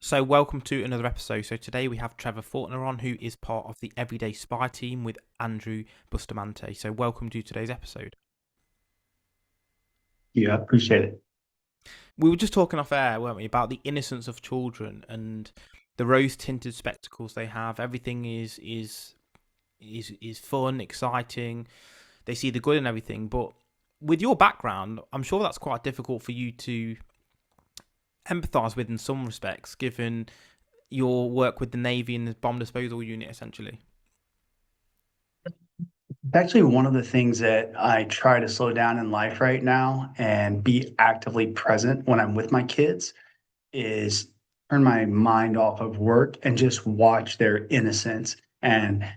So welcome to another episode. So today we have Trevor Fortner on, who is part of the Everyday Spy team with Andrew Bustamante. So welcome to today's episode. Yeah, I appreciate it. We were just talking off air, weren't we, about the innocence of children and the rose-tinted spectacles they have. Everything is fun, exciting. They see the good in everything. But with your background, I'm sure that's quite difficult for you to empathise with in some respects, given your work with the Navy and the bomb disposal unit, essentially. It's actually one of the things that I try to slow down in life right now and be actively present when I'm with my kids is turn my mind off of work and just watch their innocence and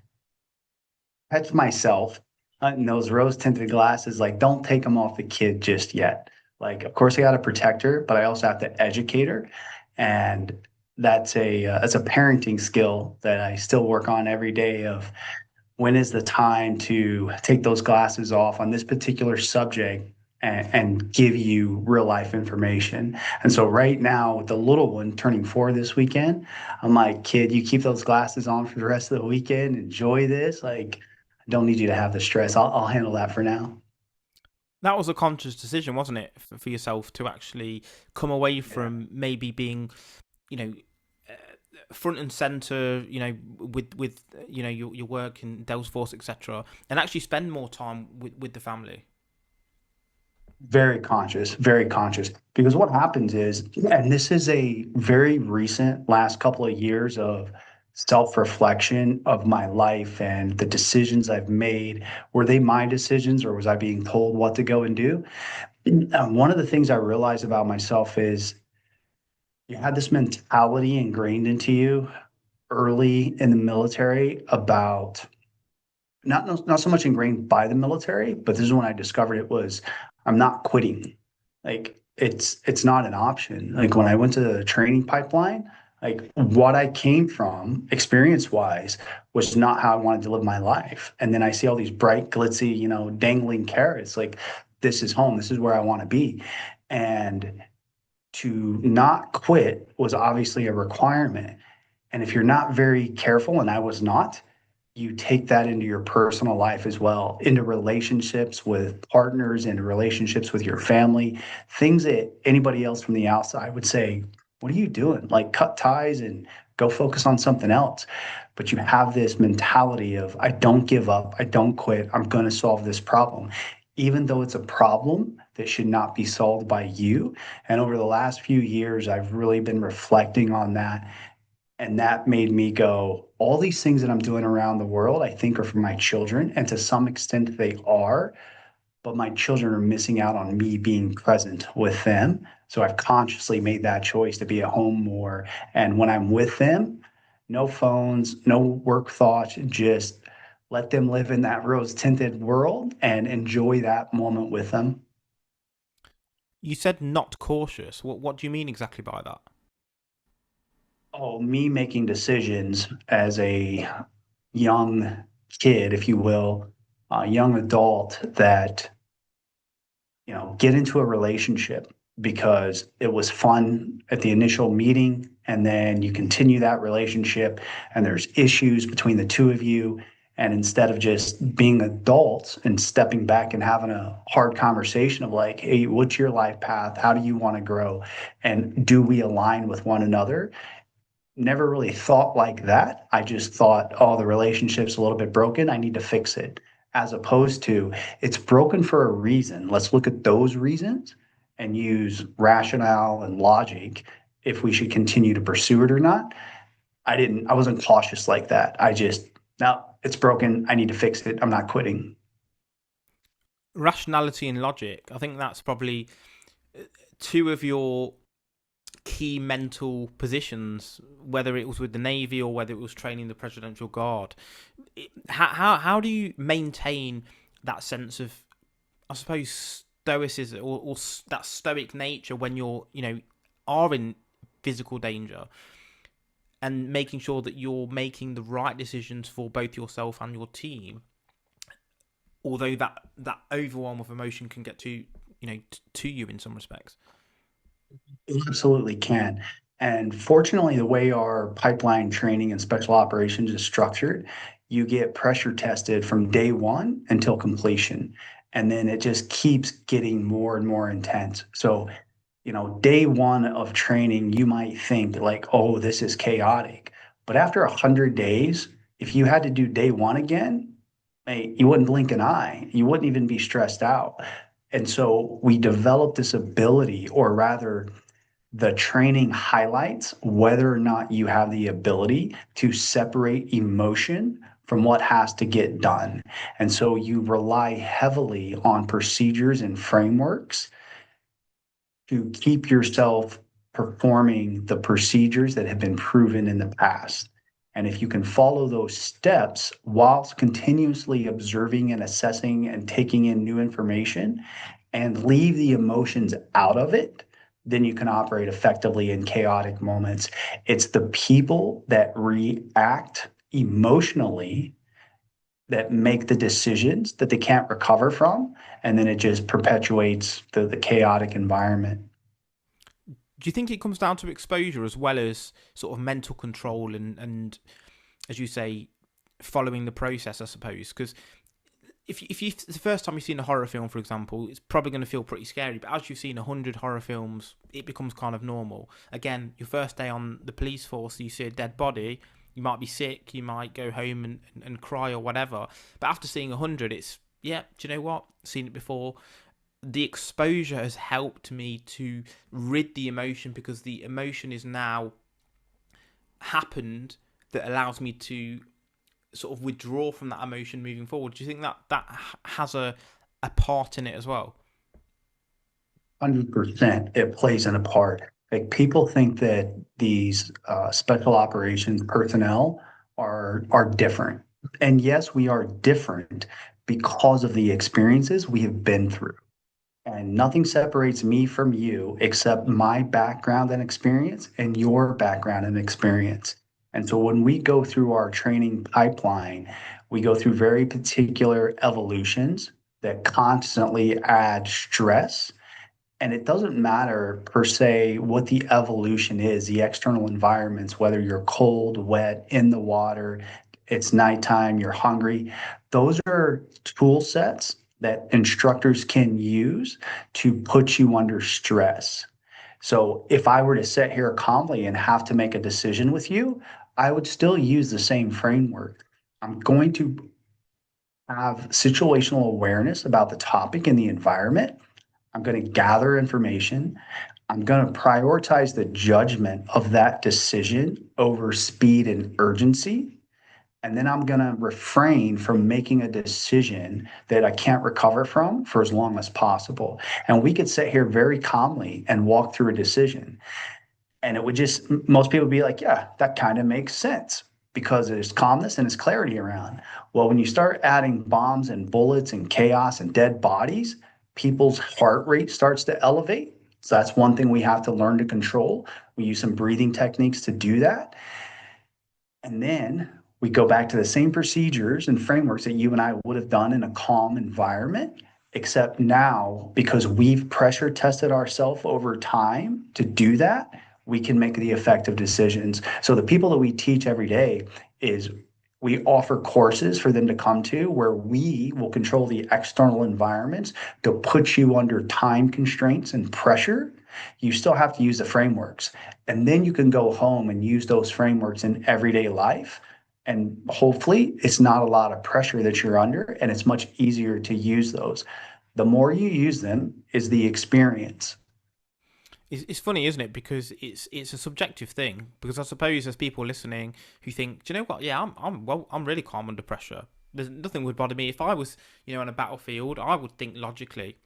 catch myself in those rose tinted glasses. Like, don't take them off the kid just yet. Like, of course, I got to protect her, but I also have to educate her. And that's a parenting skill that I still work on every day of when is the time to take those glasses off on this particular subject and give you real life information. And so right now with the little one turning 4 this weekend, I'm like, kid, you keep those glasses on for the rest of the weekend. Enjoy this. Like, I don't need you to have the stress. I'll handle that for now. That was a conscious decision, wasn't it, for yourself to actually come away Yeah. from maybe being, you know, front and center, with your work in Delphos, etc., and actually spend more time with the family. Very conscious, very conscious. Because what happens is, and this is a very recent last couple of years of self-reflection of my life and the decisions I've made. Were they my decisions or was I being told what to go and do? One of the things I realized about myself is you had this mentality ingrained into you early in the military about not so much ingrained by the military, but this is when I discovered it was I'm not quitting. Like it's not an option. Like when I went to the training pipeline, like what I came from experience wise was not how I wanted to live my life. And then I see all these bright, glitzy, dangling carrots. Like this is home. This is where I want to be. And to not quit was obviously a requirement. And if you're not very careful, and I was not, you take that into your personal life as well, into relationships with partners, into relationships with your family, things that anybody else from the outside would say, what are you doing? Like cut ties and go focus on something else. But you have this mentality of, I don't give up, I don't quit, I'm going to solve this problem, even though it's a problem that should not be solved by you. And over the last few years, I've really been reflecting on that, and that made me go, all these things that I'm doing around the world, I think are for my children. And to some extent, they are, but my children are missing out on me being present with them. So I've consciously made that choice to be at home more. And when I'm with them, no phones, no work thoughts, just let them live in that rose tinted world and enjoy that moment with them. You said not cautious. What do you mean exactly by that? Oh, me making decisions as a young kid, if you will, a young adult that, get into a relationship because it was fun at the initial meeting. And then you continue that relationship and there's issues between the two of you. And instead of just being adults and stepping back and having a hard conversation of like, hey, what's your life path? How do you want to grow? And do we align with one another? Never really thought like that. I just thought, oh, the relationship's a little bit broken. I need to fix it. As opposed to, it's broken for a reason. Let's look at those reasons and use rationale and logic if we should continue to pursue it or not. I wasn't cautious like that. I just, no, it's broken. I need to fix it. I'm not quitting. Rationality and logic. I think that's probably two of your key mental positions, whether it was with the Navy or whether it was training the Presidential Guard. How do you maintain that sense of, I suppose, stoicism or that stoic nature when you're, are in physical danger, and making sure that you're making the right decisions for both yourself and your team, although that overwhelm of emotion can get to you in some respects. It absolutely can. And fortunately, the way our pipeline training and special operations is structured, you get pressure tested from day one until completion. And then it just keeps getting more and more intense. So, day one of training, you might think like, oh, this is chaotic. But after 100 days, if you had to do day one again, mate, you wouldn't blink an eye. You wouldn't even be stressed out. And so we developed this ability, or rather, the training highlights whether or not you have the ability to separate emotion from what has to get done. And so you rely heavily on procedures and frameworks to keep yourself performing the procedures that have been proven in the past. And if you can follow those steps whilst continuously observing and assessing and taking in new information and leave the emotions out of it, then you can operate effectively in chaotic moments. It's the people that react emotionally that make the decisions that they can't recover from. And then it just perpetuates the chaotic environment. Do you think it comes down to exposure as well as sort of mental control and as you say, following the process, I suppose? Because if you the first time you've seen a horror film, for example, it's probably going to feel pretty scary. But as you've seen 100 horror films, it becomes kind of normal. Again, your first day on the police force, you see a dead body, you might be sick, you might go home and cry or whatever. But after seeing 100, it's, yeah, do you know what? Seen it before. The exposure has helped me to rid the emotion, because the emotion is now happened, that allows me to sort of withdraw from that emotion moving forward. Do you think that has a part in it as well? 100% it plays in a part. Like people think that these special operations personnel are different. And yes, we are different because of the experiences we have been through. And nothing separates me from you except my background and experience and your background and experience. And so when we go through our training pipeline, we go through very particular evolutions that constantly add stress. And it doesn't matter per se what the evolution is, the external environments, whether you're cold, wet, in the water, it's nighttime, you're hungry. Those are tool sets that instructors can use to put you under stress. So if I were to sit here calmly and have to make a decision with you, I would still use the same framework. I'm going to have situational awareness about the topic and the environment. I'm going to gather information. I'm going to prioritize the judgment of that decision over speed and urgency. And then I'm going to refrain from making a decision that I can't recover from for as long as possible. And we could sit here very calmly and walk through a decision. And it would just, most people would be like, yeah, that kind of makes sense because there's calmness and there's clarity around. Well, when you start adding bombs and bullets and chaos and dead bodies, people's heart rate starts to elevate. So that's one thing we have to learn to control. We use some breathing techniques to do that. And then we go back to the same procedures and frameworks that you and I would have done in a calm environment, except now, because we've pressure tested ourselves over time to do that, we can make the effective decisions. So the people that we teach every day is we offer courses for them to come to where we will control the external environments to put you under time constraints and pressure. You still have to use the frameworks. And then you can go home and use those frameworks in everyday life. And hopefully, it's not a lot of pressure that you're under, and it's much easier to use those. The more you use them, is the experience. It's funny, isn't it? Because it's a subjective thing. Because I suppose there's people listening who think, do you know what? Yeah, I'm really calm under pressure. There's nothing would bother me if I was, on a battlefield. I would think logically.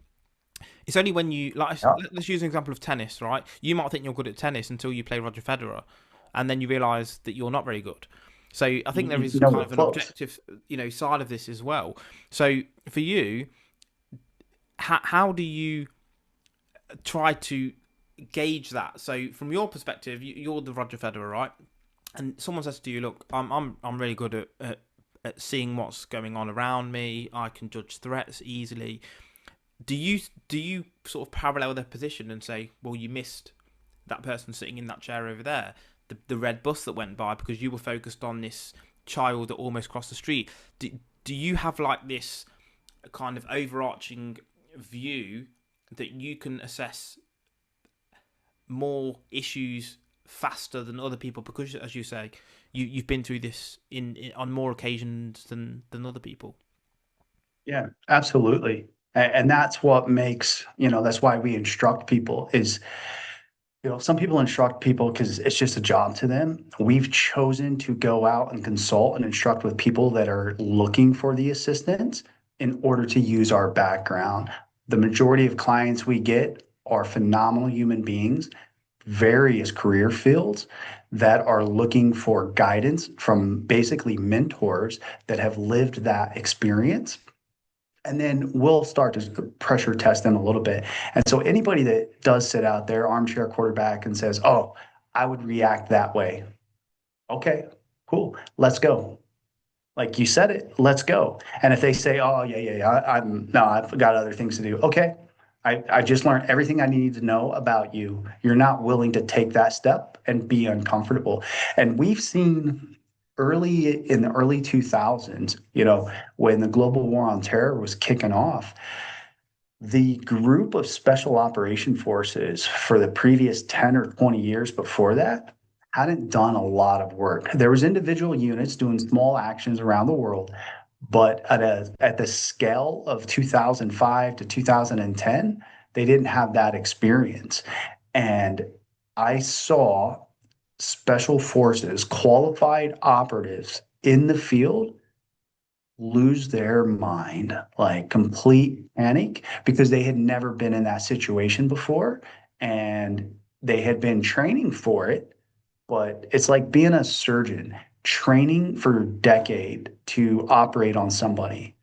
It's only when you Yeah. let's use an example of tennis, right? You might think you're good at tennis until you play Roger Federer, and then you realise that you're not very good. So I think there is kind Nowhere of an close. objective, side of this as well. So for you, how do you try to gauge that? So from your perspective, you're the Roger Federer, right? And someone says to you, "Look, I'm really good at seeing what's going on around me. I can judge threats easily." Do you sort of parallel their position and say, "Well, you missed that person sitting in that chair over there, the red bus that went by, because you were focused on this child that almost crossed the street. Do you have like this kind of overarching view that you can assess more issues faster than other people because, as you say, you've been through this in on more occasions than other people? Yeah, absolutely. And that's what makes, that's why we instruct people is, some people instruct people because it's just a job to them. We've chosen to go out and consult and instruct with people that are looking for the assistance in order to use our background. The majority of clients we get are phenomenal human beings, various career fields that are looking for guidance from basically mentors that have lived that experience, and then we'll start to pressure test them a little bit. And so anybody that does sit out there, armchair quarterback, and says, "Oh, I would react that way." Okay, cool. Let's go. Like you said it, let's go. And if they say, "Oh, yeah, yeah, yeah, I've got other things to do." Okay, I just learned everything I need to know about you. You're not willing to take that step and be uncomfortable. And we've seen early in the early 2000s, when the global war on terror was kicking off, the group of special operation forces for the previous 10 or 20 years before that hadn't done a lot of work. There was individual units doing small actions around the world, but at the scale of 2005 to 2010, they didn't have that experience. And I saw special forces, qualified operatives in the field lose their mind, like complete panic, because they had never been in that situation before and they had been training for it. But it's like being a surgeon, training for a decade to operate on somebody,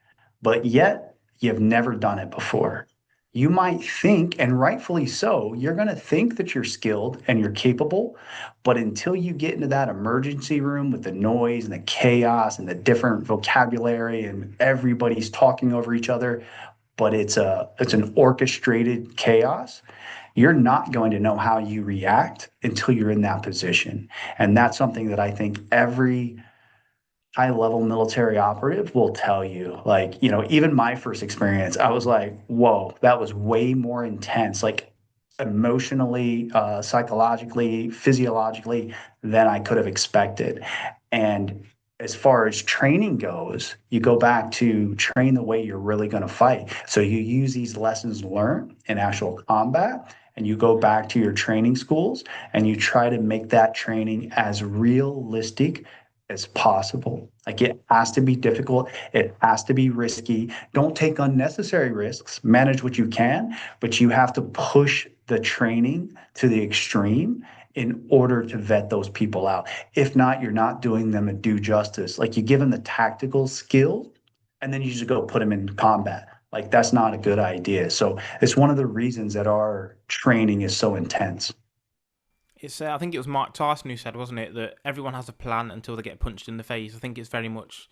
but yet you've never done it before. You might think, and rightfully so, you're going to think that you're skilled and you're capable, but until you get into that emergency room with the noise and the chaos and the different vocabulary and everybody's talking over each other, but it's an orchestrated chaos, you're not going to know how you react until you're in that position. And that's something that I think every high level military operative will tell you. Like, even my first experience, I was like, whoa, that was way more intense, like emotionally, psychologically, physiologically, than I could have expected. And as far as training goes, you go back to train the way you're really going to fight. So you use these lessons learned in actual combat, and you go back to your training schools and you try to make that training as realistic as possible. Like, it has to be difficult. It has to be risky. Don't take unnecessary risks. Manage what you can, but you have to push the training to the extreme in order to vet those people out. If not, you're not doing them a due justice. Like, you give them the tactical skills and then you just go put them in combat. Like, that's not a good idea. So it's one of the reasons that our training is so intense. It's I think it was Mike Tyson who said, wasn't it, that everyone has a plan until they get punched in the face. I think it's very much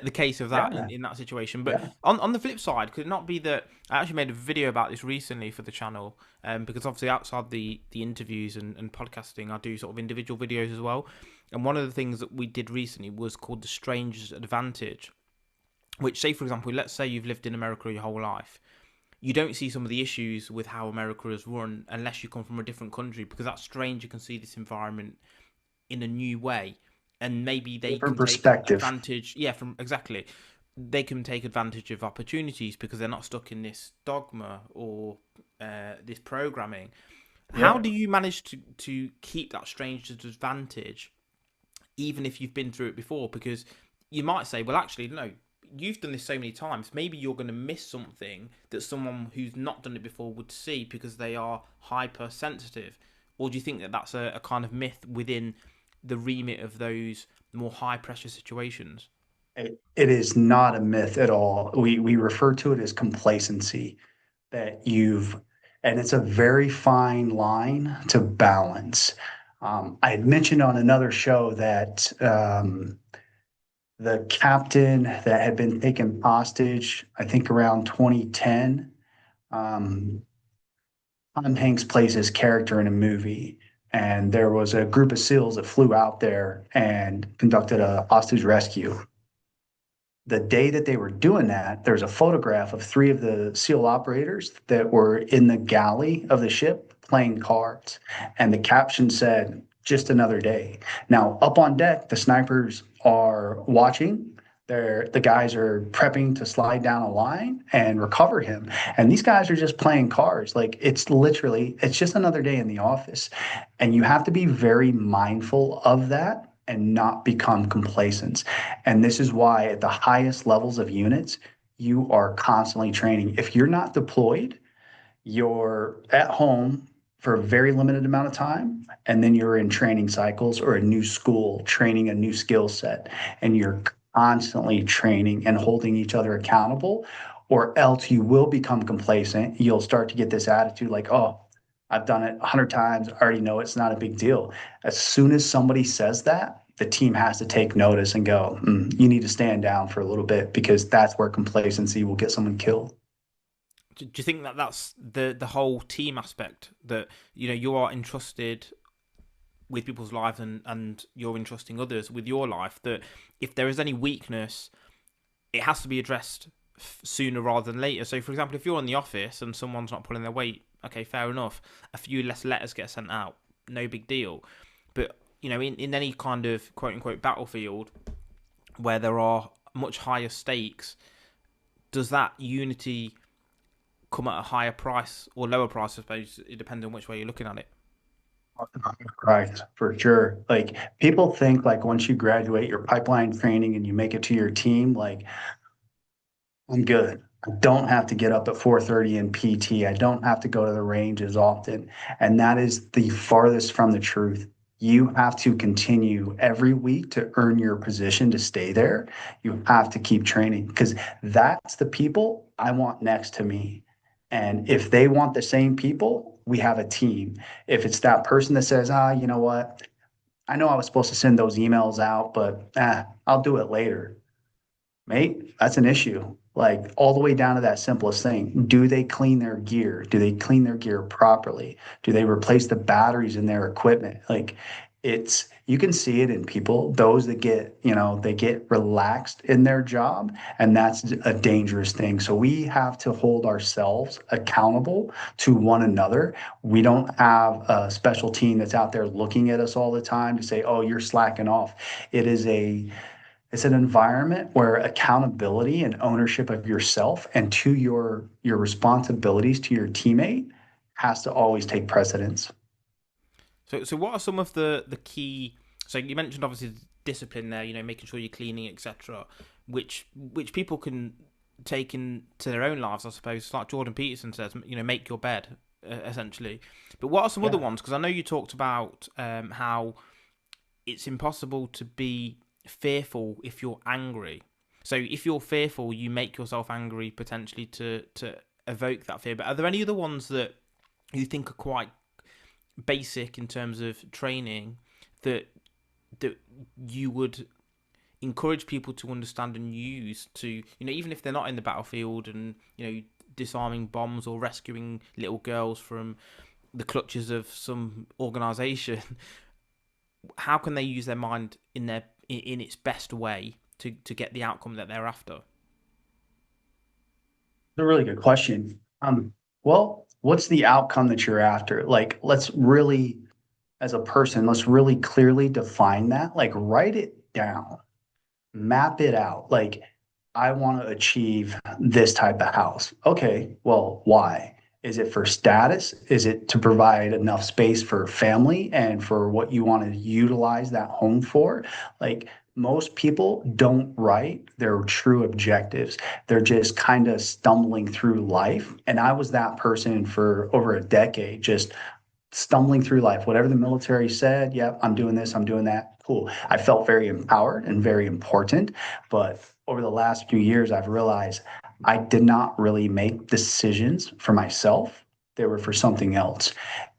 the case of that Yeah, in that situation. But yeah. on the flip side, could it not be that I actually made a video about this recently for the channel, because obviously outside the interviews and podcasting, I do sort of individual videos as well. And one of the things that we did recently was called the Stranger's Advantage, which, say, for example, let's say you've lived in America your whole life. You don't see some of the issues with how America is run unless you come from a different country, because that stranger can see this environment in a new way, and maybe they Different can take perspective. advantage. Yeah, from exactly, they can take advantage of opportunities because they're not stuck in this dogma or this programming. How Yep. do you manage to keep that stranger's advantage, even if you've been through it before? Because you might say, well, actually, no, you've done this so many times. Maybe you're going to miss something that someone who's not done it before would see because they are hypersensitive. Or do you think that that's a kind of myth within the remit of those more high pressure situations? It is not a myth at all. We refer to it as complacency, that and it's a very fine line to balance. I had mentioned on another show that the captain that had been taken hostage, I think around 2010, um, Tom Hanks plays his character in a movie, and there was a group of SEALs that flew out there and conducted a hostage rescue. The day that they were doing that, there's a photograph of three of the SEAL operators that were in the galley of the ship playing cards. And the caption said, just another day. Now, up on deck, the snipers are watching. The guys are prepping to slide down a line and recover him. And these guys are just playing cards. Like it's just another day in the office. And you have to be very mindful of that and not become complacent. And this is why at the highest levels of units, you are constantly training. If you're not deployed, you're at home for a very limited amount of time, and then you're in training cycles or a new school, training a new skill set, and you're constantly training and holding each other accountable, or else you will become complacent. You'll start to get this attitude like, oh, I've done it 100 times. I already know it's not a big deal. As soon as somebody says that, the team has to take notice and go, you need to stand down for a little bit because that's where complacency will get someone killed. Do you think that that's the whole team aspect, that you are entrusted with people's lives and you're entrusting others with your life, that if there is any weakness, it has to be addressed sooner rather than later? So, for example, if you're in the office and someone's not pulling their weight, okay, fair enough. A few less letters get sent out, no big deal. But, in any kind of quote-unquote battlefield where there are much higher stakes, does that unity come at a higher price or lower price? I suppose it depends on which way you're looking at it. Right, for sure. Like people think like once you graduate your pipeline training and you make it to your team, like I'm good. I don't have to get up at 4:30 in PT. I don't have to go to the range as often. And that is the farthest from the truth. You have to continue every week to earn your position to stay there. You have to keep training because that's the people I want next to me. And if they want the same people, we have a team. If it's that person that says, you know what? I know I was supposed to send those emails out, but I'll do it later. Mate, that's an issue. Like all the way down to that simplest thing. Do they clean their gear? Do they clean their gear properly? Do they replace the batteries in their equipment? Like you can see it in people, those that they get relaxed in their job, and that's a dangerous thing. So we have to hold ourselves accountable to one another. We don't have a special team that's out there looking at us all the time to say, oh, you're slacking off. It's an environment where accountability and ownership of yourself and to your responsibilities to your teammate has to always take precedence. So what are some of the key? So you mentioned obviously discipline there, making sure you're cleaning, etc., which people can take into their own lives, I suppose. Like Jordan Peterson says, make your bed, essentially. But what are some other ones? Because I know you talked about how it's impossible to be fearful if you're angry. So if you're fearful, you make yourself angry potentially to evoke that fear. But are there any other ones that you think are quite basic in terms of training that you would encourage people to understand and use to, even if they're not in the battlefield and, disarming bombs or rescuing little girls from the clutches of some organization, how can they use their mind in its best way to get the outcome that they're after? A really good question. Well, what's the outcome that you're after? Like, as a person, let's really clearly define that. Like, write it down, map it out. Like, I want to achieve this type of house. Okay, well, why? Is it for status? Is it to provide enough space for family and for what you want to utilize that home for? Like, most people don't write their true objectives. They're just kind of stumbling through life. And I was that person for over a decade, just stumbling through life. Whatever the military said, yep, I'm doing this, I'm doing that. Cool. I felt very empowered and very important. But over the last few years, I've realized I did not really make decisions for myself. They were for something else.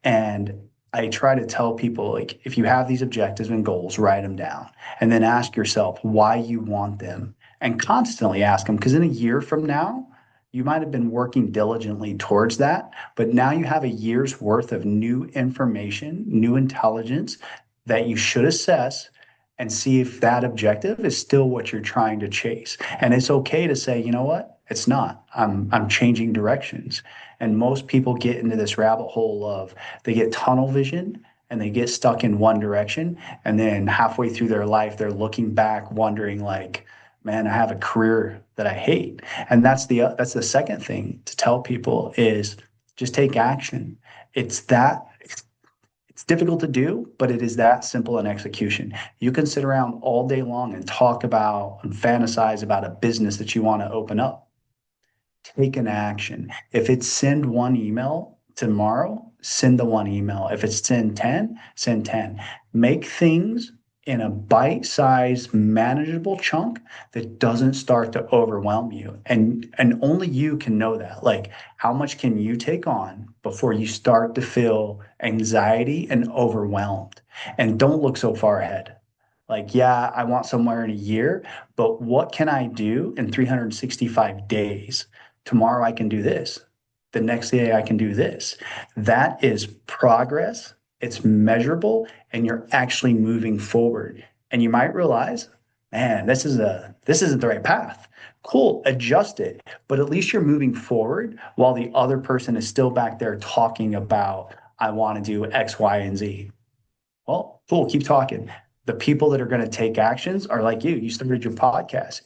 And I try to tell people, like, if you have these objectives and goals, write them down and then ask yourself why you want them and constantly ask them. Because in a year from now, You might have been working diligently towards that, but now you have a year's worth of new information, new intelligence that you should assess and see if that objective is still what you're trying to chase. And it's okay to say, you know what? It's not. I'm changing directions. And most people get into this rabbit hole of they get tunnel vision and they get stuck in one direction. And then halfway through their life, they're looking back, wondering like, man, I have a career that I hate. And that's the second thing to tell people is just take action. It's that it's difficult to do, but it is that simple in execution. You can sit around all day long and talk about and fantasize about a business that you want to open up. Take an action. If it's send one email tomorrow, send the one email. If it's send 10, send 10. Make things in a bite-sized, manageable chunk that doesn't start to overwhelm you. And only you can know that. Like how much can you take on before you start to feel anxiety and overwhelmed? And don't look so far ahead. Like, yeah, I want somewhere in a year, but what can I do in 365 days? Tomorrow I can do this. The next day I can do this. That is progress. It's measurable and you're actually moving forward. And you might realize, man, this isn't the right path. Cool, adjust it. But at least you're moving forward while the other person is still back there talking about, I want to do X, Y, and Z. Well, cool, keep talking. The people that are going to take actions are like you. You started your podcast.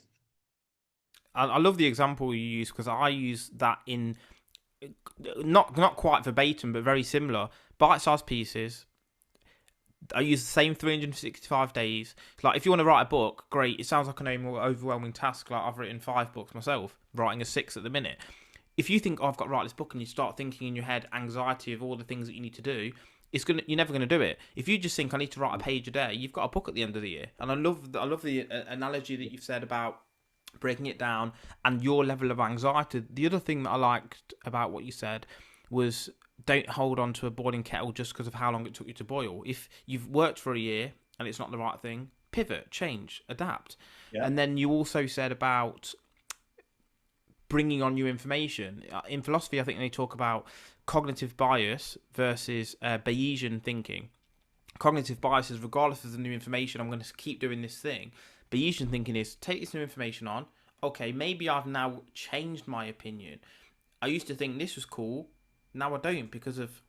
I love the example you use because I use that in not quite verbatim, but very similar bite-sized pieces. I use the same 365 days. Like, if you want to write a book, great. It sounds like an overwhelming task. Like, I've written 5 books myself, writing a 6 at the minute. If you think, oh, I've got to write this book, and you start thinking in your head anxiety of all the things that you need to do, you're never going to do it. If you just think I need to write a page a day, you've got a book at the end of the year. And I love the analogy that you've said about breaking it down and your level of anxiety. The other thing that I liked about what you said was don't hold on to a boiling kettle just because of how long it took you to boil. If you've worked for a year and it's not the right thing, pivot, change, adapt. Yeah. And then you also said about bringing on new information. In philosophy, I think they talk about cognitive bias versus Bayesian thinking. Cognitive bias is regardless of the new information, I'm going to keep doing this thing. Bayesian thinking is take this new information on. Okay, maybe I've now changed my opinion. I used to think this was cool. Now I don't because of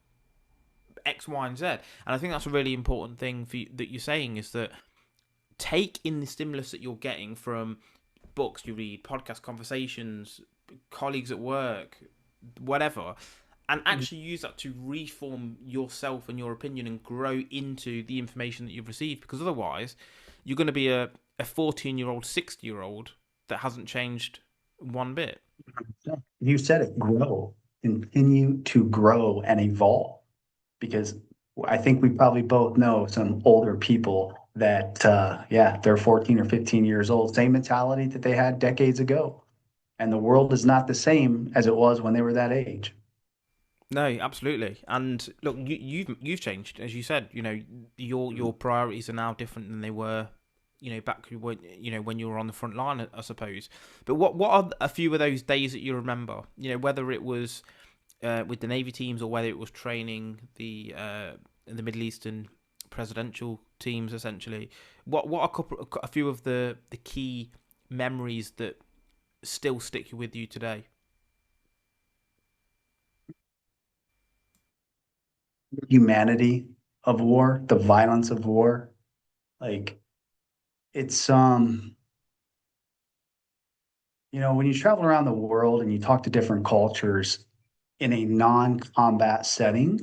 X, Y, and Z. And I think that's a really important thing that you're saying is that take in the stimulus that you're getting from books you read, podcast conversations, colleagues at work, whatever, and actually use that to reform yourself and your opinion and grow into the information that you've received. Because otherwise, you're going to be a 14-year-old, 60-year-old that hasn't changed one bit. You said it, grow. Continue to grow and evolve. Because I think we probably both know some older people that, yeah, they're 14 or 15 years old, same mentality that they had decades ago. And the world is not the same as it was when they were that age. No, absolutely. And look, you've changed, as you said. You know, your priorities are now different than they were, you know, back when you were on the front line, I suppose. But what are a few of those days that you remember? You know, whether it was with the Navy teams or whether it was training the Middle Eastern presidential teams, essentially. What are a few of the key memories that still stick with you today? Humanity of war, the violence of war. Like it's when you travel around the world and you talk to different cultures in a non-combat setting,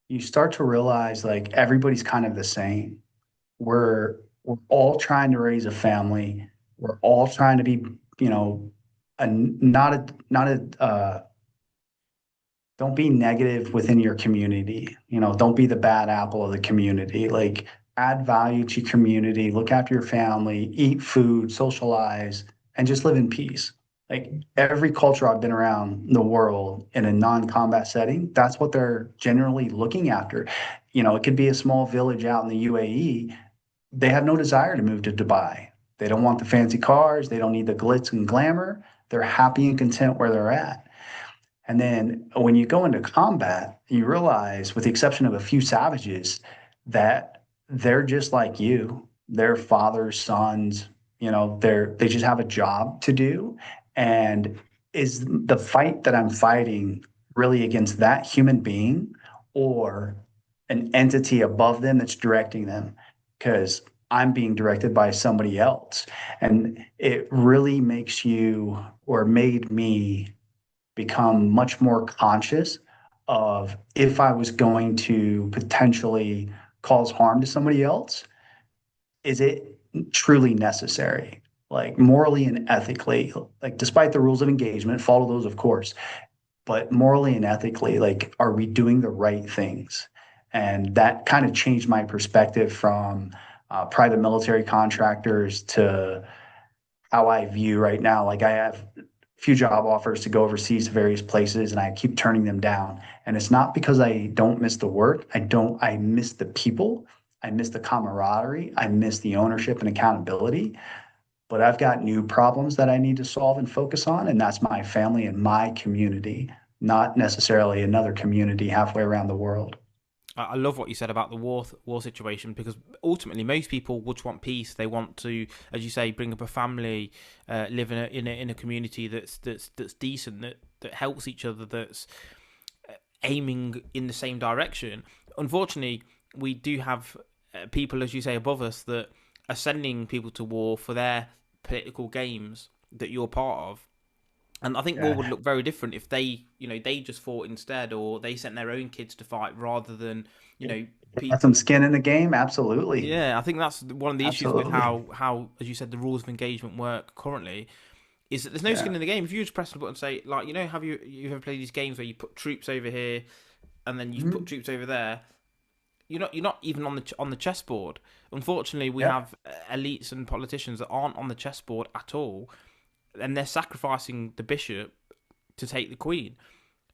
you start to realize like everybody's kind of the same. We're all trying to raise a family. We're all trying to be, not a don't be negative within your community. Don't be the bad apple of the community. Like add value to your community, look after your family, eat food, socialize, and just live in peace. Like every culture I've been around the world in a non-combat setting, that's what they're generally looking after. It could be a small village out in the UAE. They have no desire to move to Dubai. They don't want the fancy cars. They don't need the glitz and glamour. They're happy and content where they're at. And then when you go into combat, you realize, with the exception of a few savages, that they're just like you. They're fathers, sons, they just have a job to do. And is the fight that I'm fighting really against that human being or an entity above them that's directing them? Because I'm being directed by somebody else. And it really makes you, or made me, become much more conscious of, if I was going to potentially cause harm to somebody else, is it truly necessary? Like, morally and ethically, like, despite the rules of engagement, follow those, of course, but morally and ethically, like, are we doing the right things? And that kind of changed my perspective from private military contractors to how I view right now. Like, I have a few job offers to go overseas to various places, and I keep turning them down. And it's not because I don't miss the work. I miss the people. I miss the camaraderie. I miss the ownership and accountability. But I've got new problems that I need to solve and focus on, and that's my family and my community, not necessarily another community halfway around the world. I love what you said about the war situation, because ultimately most people would want peace. They want to, as you say, bring up a family, live in a community that's decent, that helps each other, that's aiming in the same direction. Unfortunately, we do have people, as you say, above us that are sending people to war for their political games that you're part of. And I think war Yeah. would look very different if they just fought instead, or they sent their own kids to fight rather than, Got some people. skin in the game? Absolutely. Yeah, I think that's one of the issues with Absolutely. how, as you said, the rules of engagement work currently, is that there's no Yeah. skin in the game. If you just press the button and say, like, have you ever played these games where you put troops over here and then you put Mhm. troops over there? You're not even on the chessboard. Unfortunately, we Yeah. have elites and politicians that aren't on the chessboard at all, and they're sacrificing the bishop to take the queen.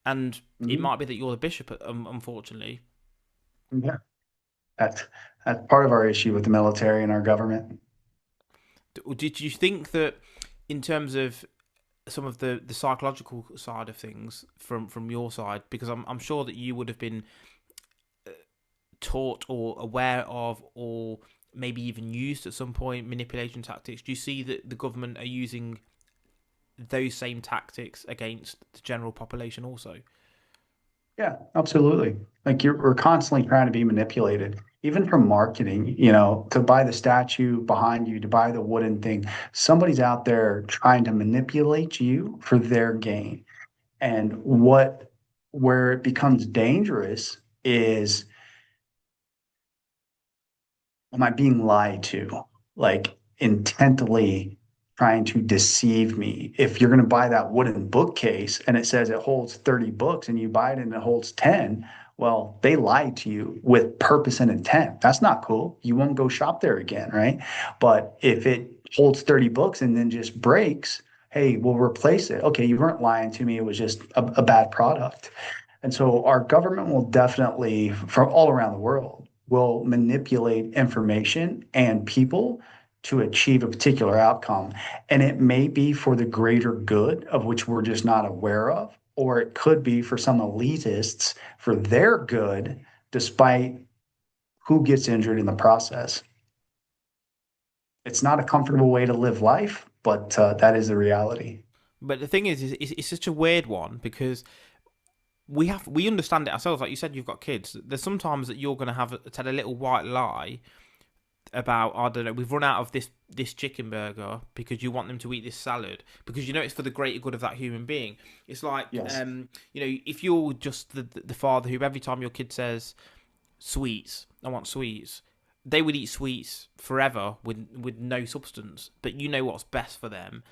And it Mhm. might be that you're the bishop, unfortunately. Yeah. That's that's part of our issue with the military and our government. Did you think that, in terms of some of the psychological side of things from your side, because I'm sure that you would have been taught or aware of, or maybe even used at some point, manipulation tactics? Do you see that the government are using those same tactics against the general population also? Yeah, absolutely. Like, we're constantly trying to be manipulated, even from marketing, to buy the statue behind you, to buy the wooden thing. Somebody's out there trying to manipulate you for their gain. And where it becomes dangerous is, am I being lied to? Like, intently trying to deceive me. If you're going to buy that wooden bookcase and it says it holds 30 books and you buy it and it holds 10, well, they lied to you with purpose and intent. That's not cool. You won't go shop there again, right? But if it holds 30 books and then just breaks, hey, we'll replace it. Okay, you weren't lying to me. It was just a bad product. And so our government will definitely, from all around the world, will manipulate information and people to achieve a particular outcome. And it may be for the greater good, of which we're just not aware of, or it could be for some elitists for their good, despite who gets injured in the process. It's not a comfortable way to live life, but that is the reality. But the thing is it's such a weird one, because we understand it ourselves. Like you said, you've got kids. There's sometimes that you're going to have tell a little white lie about, I don't know, we've run out of this chicken burger, because you want them to eat this salad, because it's for the greater good of that human being. It's like, Yes. if you're just the father who, every time your kid says sweets, I want sweets, they would eat sweets forever with no substance. But you know what's best for them,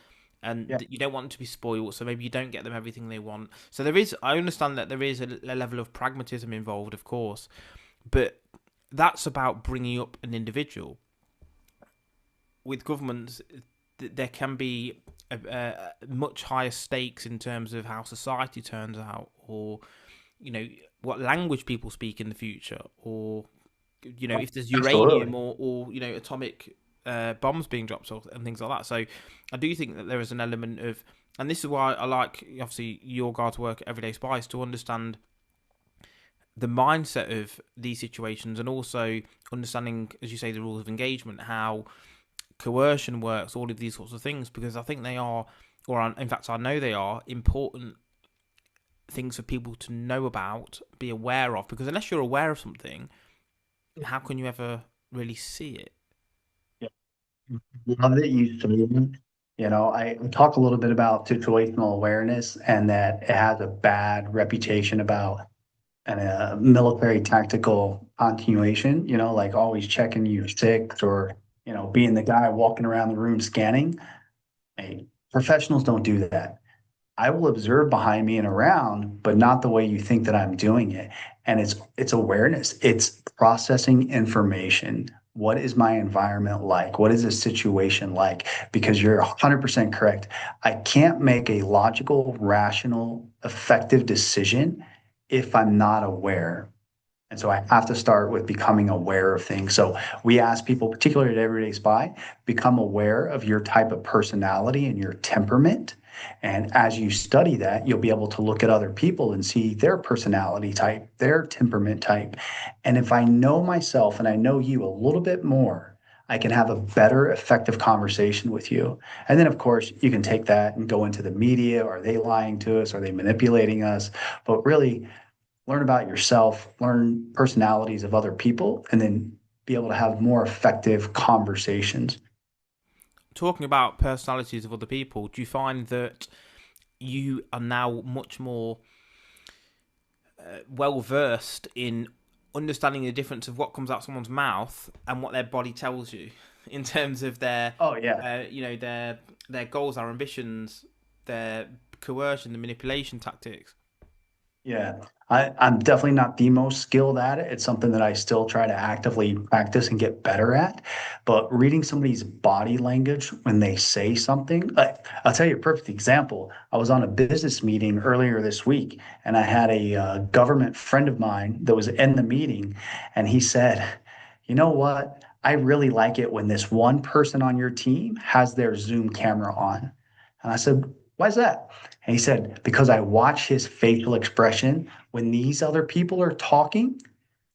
Yeah. and you don't want them to be spoiled, so maybe you don't get them everything they want. So I understand that there is a level of pragmatism involved, of course, but that's about bringing up an individual. With governments, there can be much higher stakes in terms of how society turns out, or what language people speak in the future, or if there's uranium, Absolutely. or atomic bombs being dropped, and things like that. So I do think that there is an element of And this is why I like, obviously, your guys' work at Everyday Spice to understand the mindset of these situations, and also understanding, as you say, the rules of engagement, how coercion works, all of these sorts of things, because I think they are, or in fact, I know they are important things for people to know about, be aware of, because unless you're aware of something, how can you ever really see it? Yeah. Love that you say that. You know, I talk a little bit about situational awareness and that it has a bad reputation about and a military tactical continuation, you know, like always checking your six or, you know, being the guy walking around the room scanning. Hey, professionals don't do that. I will observe behind me and around, but not the way you think that I'm doing it. And it's awareness. It's processing information. What is my environment like? What is the situation like? Because you're 100% correct. I can't make a logical, rational, effective decision if I'm not aware. And so I have to start with becoming aware of things. So we ask people, particularly at Everyday Spy, become aware of your type of personality and your temperament. And as you study that, you'll be able to look at other people and see their personality type, their temperament type. And if I know myself and I know you a little bit more, I can have a better, effective conversation with you. And then, of course, you can take that and go into the media. Are they lying to us? Are they manipulating us? But really, learn about yourself, learn personalities of other people, and then be able to have more effective conversations. Talking about personalities of other people, do you find that you are now much more well versed in understanding the difference of what comes out of someone's mouth and what their body tells you in terms of their, Oh yeah. their goals, their ambitions, their coercion, the manipulation tactics? Yeah, I'm definitely not the most skilled at it. It's something that I still try to actively practice and get better at. But reading somebody's body language when they say something, like, I'll tell you a perfect example. I was on a business meeting earlier this week, and I had a government friend of mine that was in the meeting, and he said, "You know what? I really like it when this one person on your team has their Zoom camera on." And I said, "Why is that?" And he said, because I watch his facial expression when these other people are talking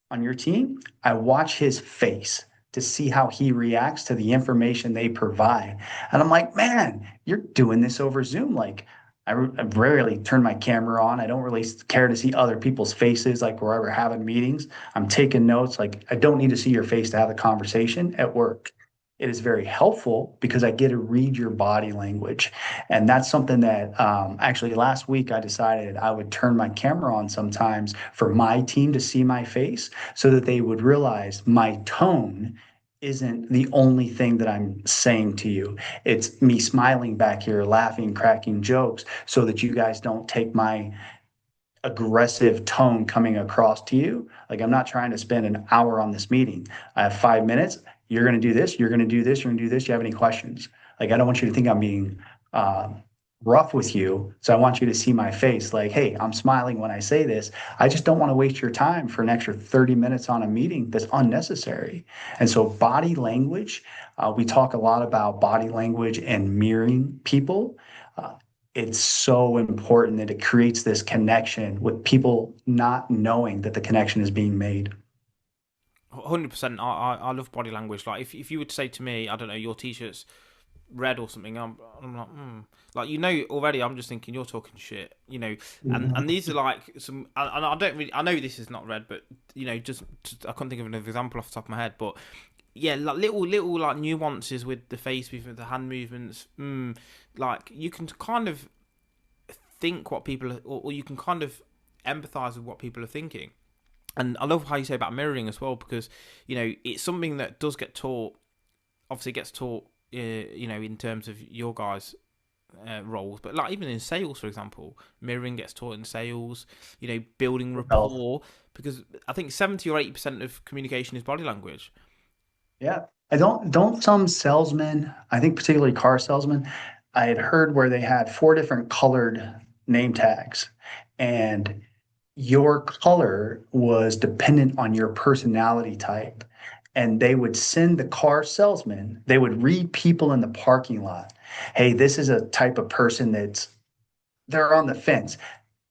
on your team. I watch his face to see how he reacts to the information they provide. And I'm like, man, you're doing this over Zoom. Like, I rarely turn my camera on. I don't really care to see other people's faces like we're ever having meetings. I'm taking notes. Like, I don't need to see your face to have a conversation at work. It is very helpful because I get to read your body language. And that's something that actually last week I decided I would turn my camera on sometimes for my team to see my face so that they would realize my tone isn't the only thing that I'm saying to you. It's me smiling back here, laughing, cracking jokes so that you guys don't take my aggressive tone coming across to you. Like, I'm not trying to spend an hour on this meeting. I have 5 minutes. You're going to do this. You're going to do this. You're going to do this. Do you have any questions? Like, I don't want you to think I'm being uh, rough with you. So I want you to see my face. Like, hey, I'm smiling when I say this. I just don't want to waste your time for an extra 30 minutes on a meeting that's unnecessary. And so, body language, we talk a lot about body language and mirroring people. Uh, it's so important that it creates this connection with people not knowing that the connection is being made. 100%. I love body language. Like, if you were to say to me, I don't know, your t-shirt's red or something, I'm like, like, already. I'm just thinking you're talking shit, and these are like some, and I don't really, I know this is not red, but just I couldn't think of another example off the top of my head, but yeah, like little like nuances with the face movement, the hand movements, like you can kind of think what people are, or you can kind of empathize with what people are thinking. And I love how you say about mirroring as well, because it's something that does get taught. Obviously, it gets taught, in terms of your guys' roles, but like even in sales, for example, mirroring gets taught in sales. Building Health. rapport, because I think 70 or 80% of communication is body language. Yeah. I don't some salesmen, I think particularly car salesmen, I had heard where they had four different colored name tags, and your color was dependent on your personality type. and they would send the car salesman, they would read people in the parking lot. Hey, this is a type of person they're on the fence.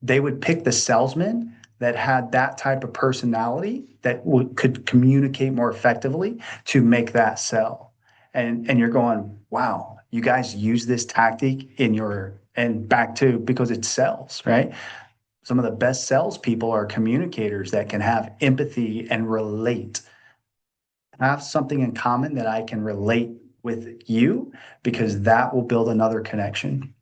They would pick the salesman that had that type of personality that could communicate more effectively to make that sell. And you're going, wow, you guys use this tactic in your, and back to, because it sells, right? Some of the best salespeople are communicators that can have empathy and relate, have something in common that I can relate with you, because that will build another connection.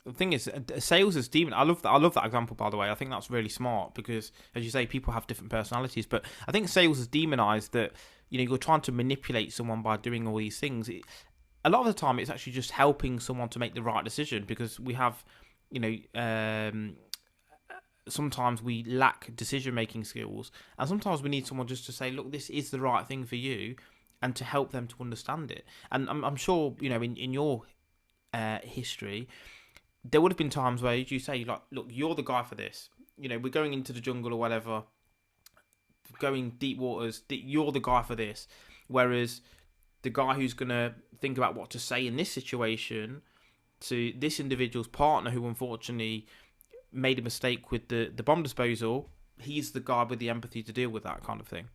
The thing is, sales is demon. I love that example, by the way. I think that's really smart because, as you say, people have different personalities. But I think sales is demonized that you're trying to manipulate someone by doing all these things. A lot of the time, it's actually just helping someone to make the right decision because we have, you know, sometimes we lack decision making skills, and sometimes we need someone just to say, look, this is the right thing for you, and to help them to understand it. And I'm sure in your history there would have been times where you say, like, look, you're the guy for this. We're going into the jungle or whatever, going deep waters. You're the guy for this. Whereas the guy who's going to think about what to say in this situation to this individual's partner, who unfortunately made a mistake with the bomb disposal, he's the guy with the empathy to deal with that kind of thing.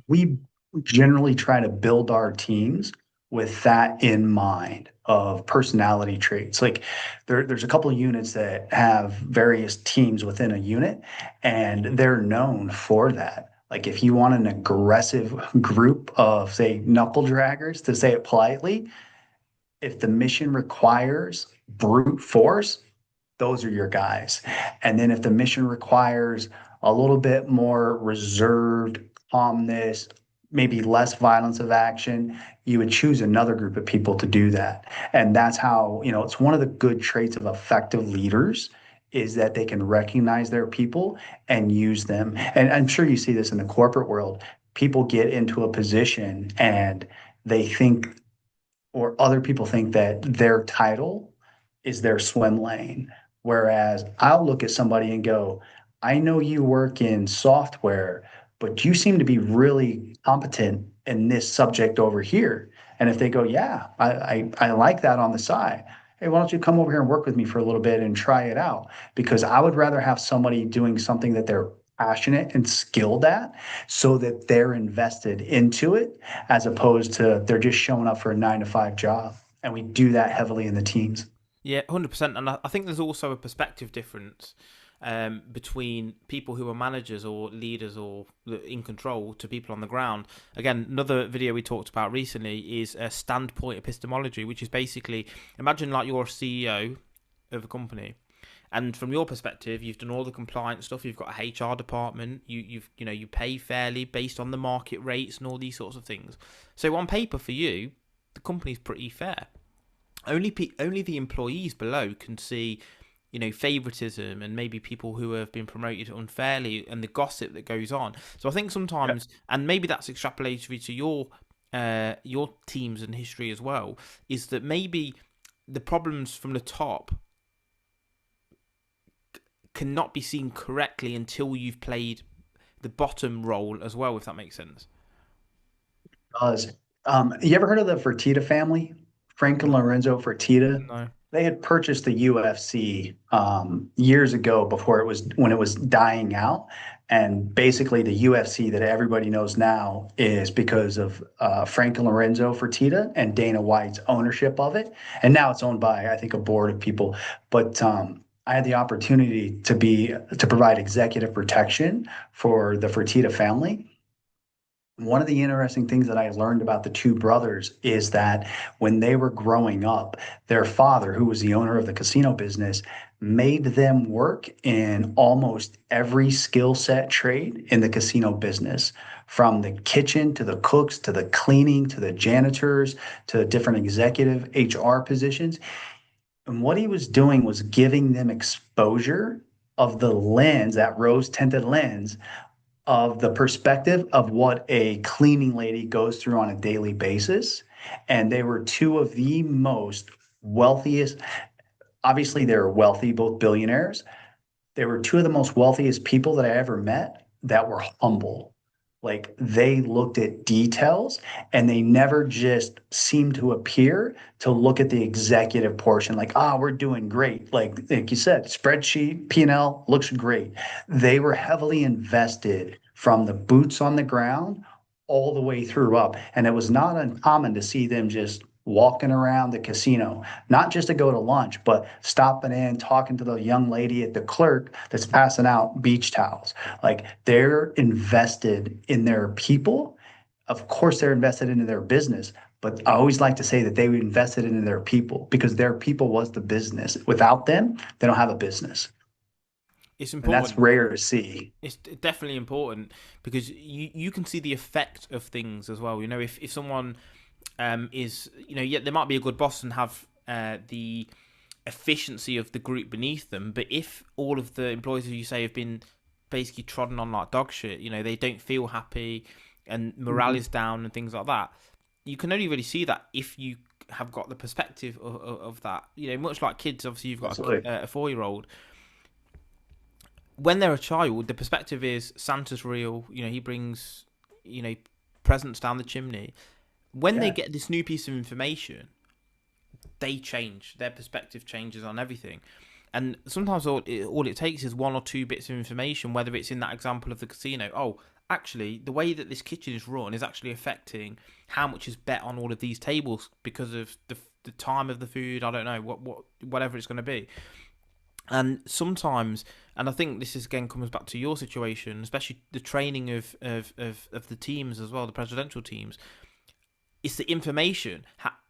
We generally try to build our teams with that in mind of personality traits. Like there's a couple of units that have various teams within a unit, and they're known for that. Like if you want an aggressive group of, say, knuckle draggers, to say it politely, if the mission requires brute force, those are your guys. And then if the mission requires a little bit more reserved calmness, maybe less violence of action, you would choose another group of people to do that. And that's how, it's one of the good traits of effective leaders is that they can recognize their people and use them. And I'm sure you see this in the corporate world. People get into a position and they think, or other people think, that their title is their swim lane. Whereas I'll look at somebody and go, I know you work in software, but you seem to be really competent in this subject over here. And if they go, yeah, I like that on the side. Hey, why don't you come over here and work with me for a little bit and try it out? Because I would rather have somebody doing something that they're passionate and skilled at so that they're invested into it, as opposed to they're just showing up for a 9 to 5 job. And we do that heavily in the teams. Yeah, 100%. And I think there's also a perspective difference between people who are managers or leaders or in control to people on the ground. Again, another video we talked about recently is a standpoint epistemology, which is basically, imagine like you're a CEO of a company, and from your perspective, you've done all the compliance stuff. You've got a HR department. You pay fairly based on the market rates and all these sorts of things. So on paper, for you, the company's pretty fair. Only the employees below can see, favoritism and maybe people who have been promoted unfairly and the gossip that goes on. So I think sometimes, and maybe that's extrapolatory to your teams and history as well, is that maybe the problems from the top cannot be seen correctly until you've played the bottom role as well, if that makes sense. Does. You ever heard of the Fertitta family? Frank and Lorenzo Fertitta? No. They had purchased the UFC years ago, before when it was dying out. And basically, the UFC that everybody knows now is because of Frank and Lorenzo Fertitta and Dana White's ownership of it. And now it's owned by, I think, a board of people. But I had the opportunity to provide executive protection for the Fertitta family. One of the interesting things that I learned about the two brothers is that when they were growing up, their father, who was the owner of the casino business, made them work in almost every skill set trade in the casino business, from the kitchen to the cooks to the cleaning to the janitors to different executive HR positions. And what he was doing was giving them exposure of the lens, that rose tinted lens, of the perspective of what a cleaning lady goes through on a daily basis. And they were two of the most wealthiest. Obviously, they were wealthy, both billionaires. They were two of the most wealthiest people that I ever met that were humble. Like they looked at details and they never just seemed to appear to look at the executive portion like, ah, we're doing great. Like you said, spreadsheet, P&L looks great. They were heavily invested from the boots on the ground all the way through up. And it was not uncommon to see them just walking around the casino, not just to go to lunch, but stopping in, talking to the young lady at the clerk that's passing out beach towels. Like they're invested in their people. Of course, they're invested into their business, but I always like to say that they invested into their people because their people was the business. Without them, they don't have a business. It's And that's important. rare to see. It's definitely important because you can see the effect of things as well. You know, if someone is, you know, yeah, there might be a good boss and have the efficiency of the group beneath them, but if all of the employees, as you say, have been basically trodden on like dog shit, you know, they don't feel happy and morale Mhm. is down and things like that. You can only really see that if you have got the perspective of that. You know, much like kids, obviously you've got Absolutely. a 4-year-old. When they're a child, the perspective is Santa's real. You know, he brings, you know, presents down the chimney. When they Yeah. get this new piece of information, they change. Their perspective changes on everything. And sometimes all it takes is one or two bits of information, whether it's in that example of the casino. Oh, actually, the way that this kitchen is run is actually affecting how much is bet on all of these tables because of the time of the food. I don't know whatever it's going to be. And sometimes, and I think this is again comes back to your situation, especially the training of the teams as well, the presidential teams. It's the information.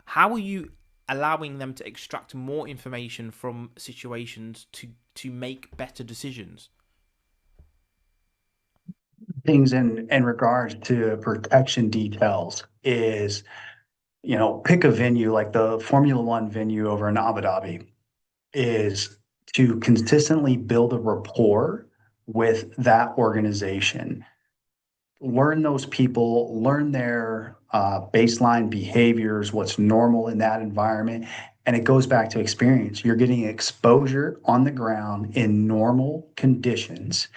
How are you allowing them to extract more information from situations to make better decisions? Things in regards to protection details is, pick a venue like the Formula One venue over in Abu Dhabi is to consistently build a rapport with that organization. Learn those people, learn their baseline behaviors, what's normal in that environment. And it goes back to experience. You're getting exposure on the ground in normal conditions.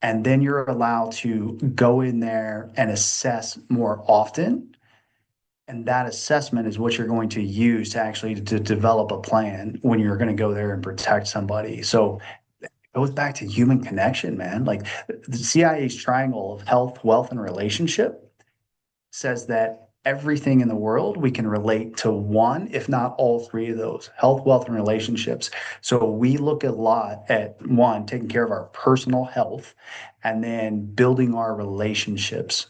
And then you're allowed to go in there and assess more often. And that assessment is what you're going to use to actually to develop a plan when you're going to go there and protect somebody. So goes back to human connection, man. Like the CIA's triangle of health, wealth, and relationship says that everything in the world we can relate to one, if not all three of those health, wealth, and relationships. So we look a lot at one, taking care of our personal health and then building our relationships.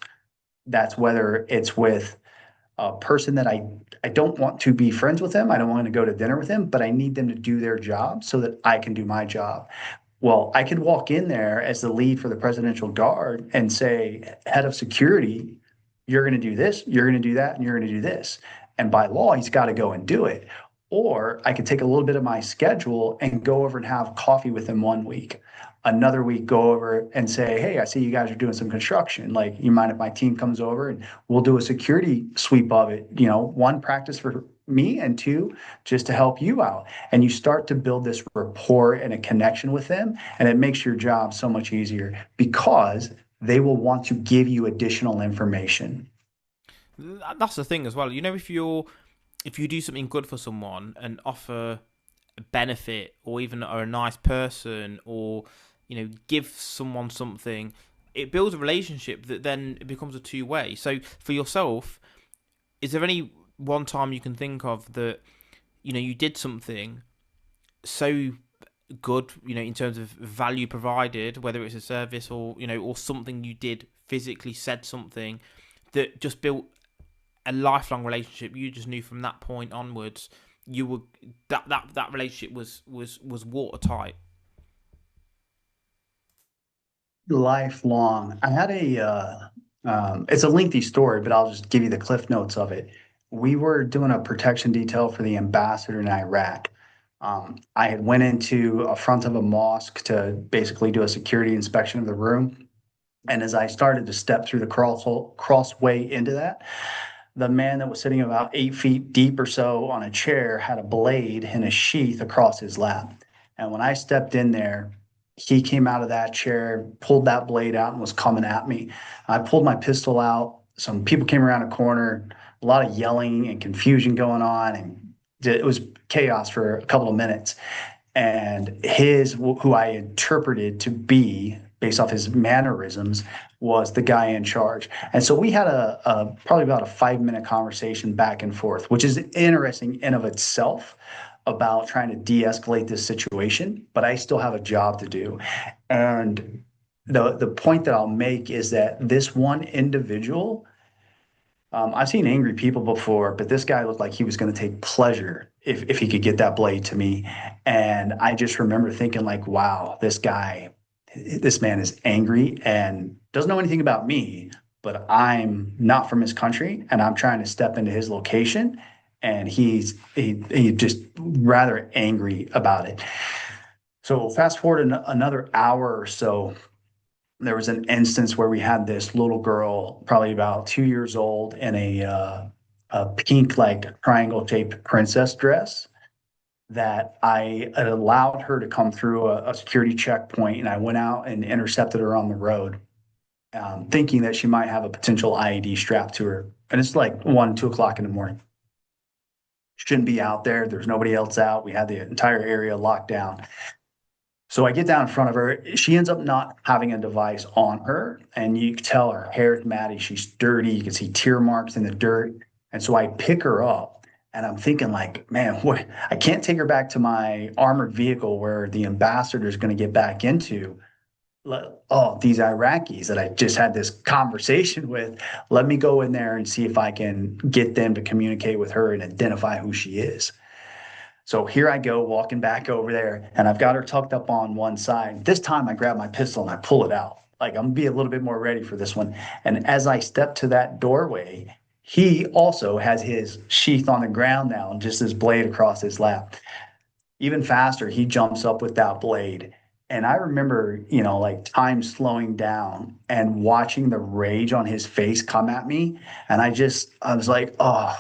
That's whether it's with a person that I don't want to be friends with them. I don't want to go to dinner with them, but I need them to do their job so that I can do my job. Well, I could walk in there as the lead for the Presidential Guard and say, head of security, you're going to do this, you're going to do that, and you're going to do this. And by law, he's got to go and do it. Or I could take a little bit of my schedule and go over and have coffee with him one week. Another week, go over and say, hey, I see you guys are doing some construction. Like, you mind if my team comes over and we'll do a security sweep of it? One, practice for me, and two, just to help you out. And you start to build this rapport and a connection with them. And it makes your job so much easier because they will want to give you additional information. That's the thing as well. You know, if you do something good for someone and offer a benefit, or even are a nice person, or you know, give someone something, it builds a relationship that then it becomes a two-way. So for yourself, is there any one time you can think of that, you know, you did something so good, you know, in terms of value provided, whether it's a service or, you know, or something you did physically, said something that just built a lifelong relationship? You just knew from that point onwards you were that relationship was watertight. Lifelong. I had it's a lengthy story, but I'll just give you the cliff notes of it. We were doing a protection detail for the ambassador in Iraq. I had went into a front of a mosque to basically do a security inspection of the room. And as I started to step through the crossway into that, the man that was sitting about 8 feet deep or so on a chair had a blade in a sheath across his lap. And when I stepped in there, He came out of that chair, pulled that blade out, and was coming at me. I pulled my pistol out. Some people came around a corner, a lot of yelling and confusion going on, and it was chaos for a couple of minutes. And who I interpreted to be based off his mannerisms, was the guy in charge. And so we had a probably about a 5 minute conversation back and forth, which is interesting in of itself, about trying to de-escalate this situation, but I still have a job to do. And the point that I'll make is that this one individual, I've seen angry people before, but this guy looked like he was going to take pleasure if he could get that blade to me. And I just remember thinking, like, wow, this man is angry and doesn't know anything about me, but I'm not from his country and I'm trying to step into his location. And he just rather angry about it. So fast forward another hour or so, there was an instance where we had this little girl, probably about 2 years old, in a pink, like triangle shaped princess dress, that I had allowed her to come through a security checkpoint, and I went out and intercepted her on the road, thinking that she might have a potential IED strapped to her. And it's like 1, 2 o'clock in the morning. Shouldn't be out there. There's nobody else out. We had the entire area locked down. So I get down in front of her. She ends up not having a device on her, and you can tell her hair is matty. She's dirty. You can see tear marks in the dirt. And so I pick her up, and I'm thinking, like, man, what? I can't take her back to my armored vehicle where the ambassador is going to get back into. Oh, these Iraqis that I just had this conversation with, let me go in there and see if I can get them to communicate with her and identify who she is. So here I go walking back over there, and I've got her tucked up on one side. This time I grab my pistol and I pull it out. Like, I'm gonna be a little bit more ready for this one. And as I step to that doorway, he also has his sheath on the ground now and just his blade across his lap. Even faster, he jumps up with that blade. And I remember, like time slowing down and watching the rage on his face come at me. And I was like, oh,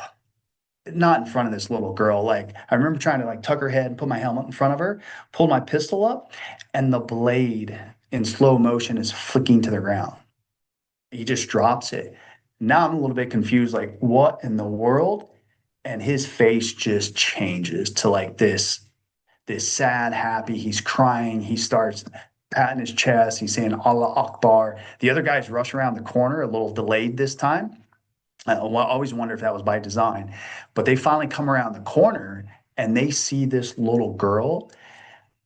not in front of this little girl. Like, I remember trying to like tuck her head and put my helmet in front of her, pull my pistol up, and the blade in slow motion is flicking to the ground. He just drops it. Now I'm a little bit confused, like, what in the world? And his face just changes to like this sad, happy. He's crying. He starts patting his chest. He's saying Allah Akbar. The other guys rush around the corner, a little delayed this time. I always wonder if that was by design. But they finally come around the corner and they see this little girl.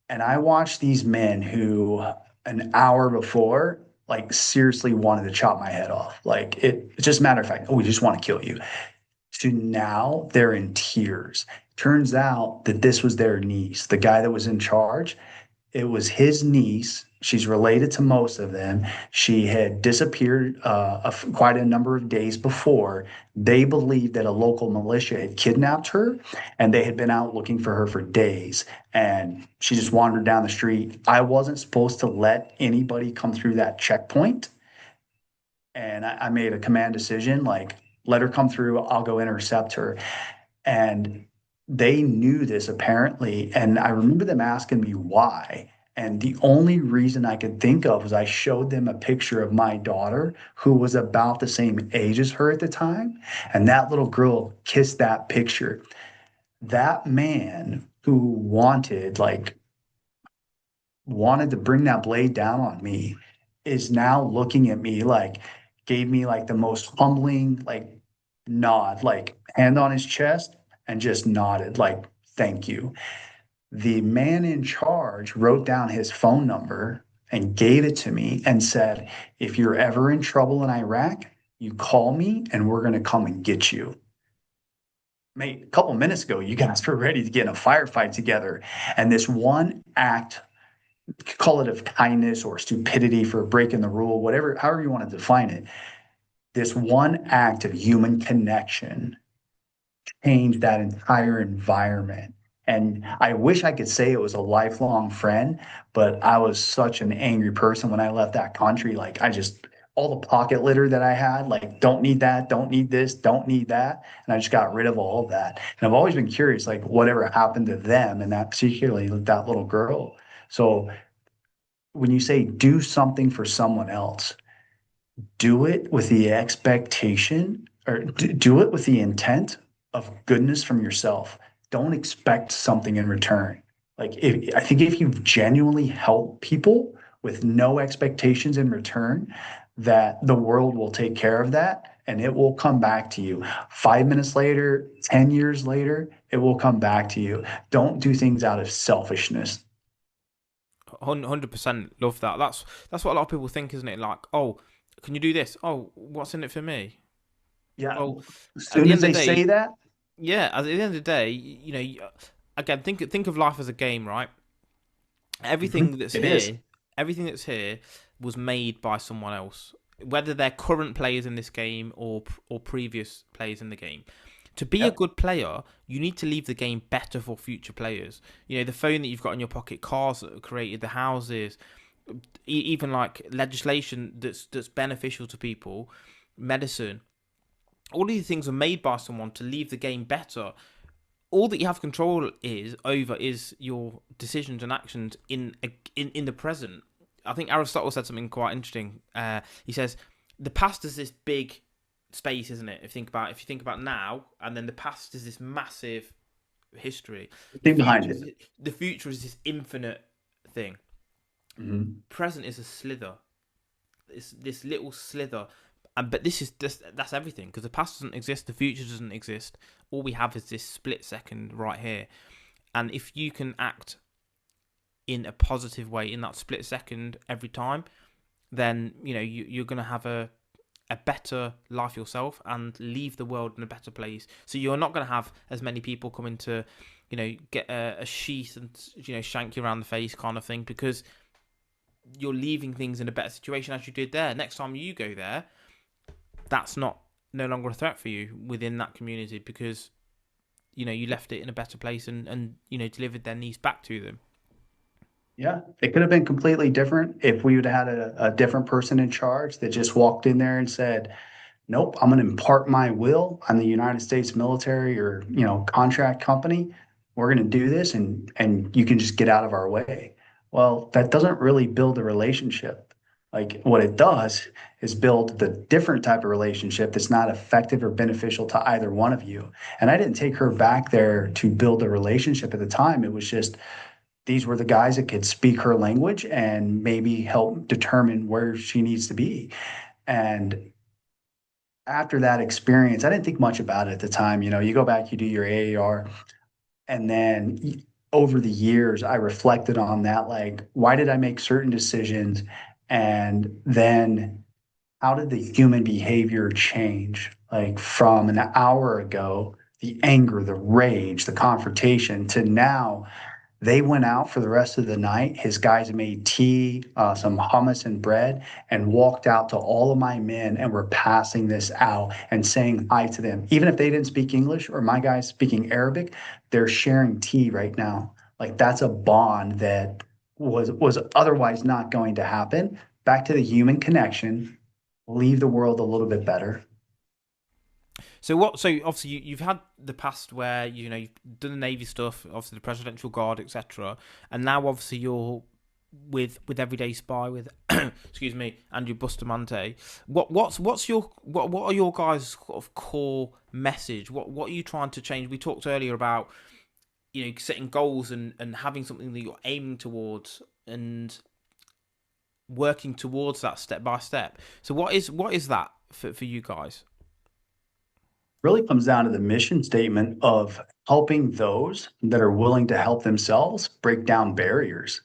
And I watched these men who an hour before, like, seriously wanted to chop my head off. Like, it's just a matter of fact, oh, we just want to kill you. To now they're in tears. Turns out that this was their niece, the guy that was in charge. It was his niece. She's related to most of them. She had disappeared quite a number of days before. They believed that a local militia had kidnapped her, and they had been out looking for her for days. And she just wandered down the street. I wasn't supposed to let anybody come through that checkpoint. And I made a command decision, like, let her come through. I'll go intercept her. And they knew this apparently. And I remember them asking me why. And the only reason I could think of was I showed them a picture of my daughter, who was about the same age as her at the time. And that little girl kissed that picture. That man who wanted to bring that blade down on me is now looking at me, like, gave me like the most humbling, like, nod, like hand on his chest, and just nodded, like, thank you. The man in charge wrote down his phone number and gave it to me and said, if you're ever in trouble in Iraq, you call me and we're going to come and get you. Mate, a couple of minutes ago, you guys were ready to get in a firefight together. And this one act, call it of kindness or stupidity for breaking the rule, whatever, however you want to define it, this one act of human connection changed that entire environment. And I wish I could say it was a lifelong friend, but I was such an angry person when I left that country. Like, all the pocket litter that I had, like, don't need that, don't need this, don't need that. And I just got rid of all of that. And I've always been curious, like, whatever happened to them, and that particularly that little girl. So when you say do something for someone else, do it with the expectation or do it with the intent of goodness from yourself. Don't expect something in return. I think if you genuinely help people with no expectations in return, that the world will take care of that and it will come back to you. 5 minutes later, 10 years later, it will come back to you. Don't do things out of selfishness. 100% love that. That's what a lot of people think, isn't it? Like, oh, can you do this? Oh, what's in it for me? Yeah. Well, As at soon the as end they of the say day, that, yeah, at the end of the day, again, think of life as a game, right? Everything that's it is. here, everything that's here was made by someone else, whether they're current players in this game or previous players in the game. To be a Yep. good player, you need to leave the game better for future players. The phone that you've got in your pocket, cars that are created, the houses, even like legislation that's beneficial to people, medicine. All of these things are made by someone to leave the game better. All that you have control is your decisions and actions in the present. I think Aristotle said something quite interesting. He says the past is this big space, isn't it? If you think about now, and then the past is this massive history. The Think behind future it. is the future is this infinite thing. Mhm. Present is a slither. It's this little slither. But that's everything, because the past doesn't exist, the future doesn't exist. All we have is this split second right here. And if you can act in a positive way in that split second every time, then you're going to have a better life yourself and leave the world in a better place. So you're not going to have as many people coming to get a sheath and shank you around the face kind of thing, because you're leaving things in a better situation as you did there. Next time you go there, that's no longer a threat for you within that community, because you left it in a better place and delivered their needs back to them. Yeah, it could have been completely different if we would have had a different person in charge that just walked in there and said, nope, I'm going to impart my will on the United States military or, contract company. We're going to do this and you can just get out of our way. Well, that doesn't really build a relationship. Like what it does is build the different type of relationship that's not effective or beneficial to either one of you. And I didn't take her back there to build a relationship at the time. It was just these were the guys that could speak her language and maybe help determine where she needs to be. And after that experience, I didn't think much about it at the time. You go back, you do your AAR, and then over the years, I reflected on that. Like, why did I make certain decisions? And then how did the human behavior change? Like, from an hour ago, the anger, the rage, the confrontation, to now they went out for the rest of the night. His guys made tea, some hummus and bread, and walked out to all of my men and were passing this out and saying hi to them. Even if they didn't speak English or my guys speaking Arabic, they're sharing tea right now. Like that's a bond that was otherwise not going to happen. Back to the human connection, leave the world a little bit better. So obviously you've had the past where you've done the Navy stuff, obviously the Presidential Guard, etc., and now obviously you're with Everyday Spy with excuse me, Andrew Bustamante. What are your guys' sort of core message? What are you trying to change? We talked earlier about setting goals and having something that you're aiming towards and working towards that step by step. So what is that for you guys? Really comes down to the mission statement of helping those that are willing to help themselves break down barriers.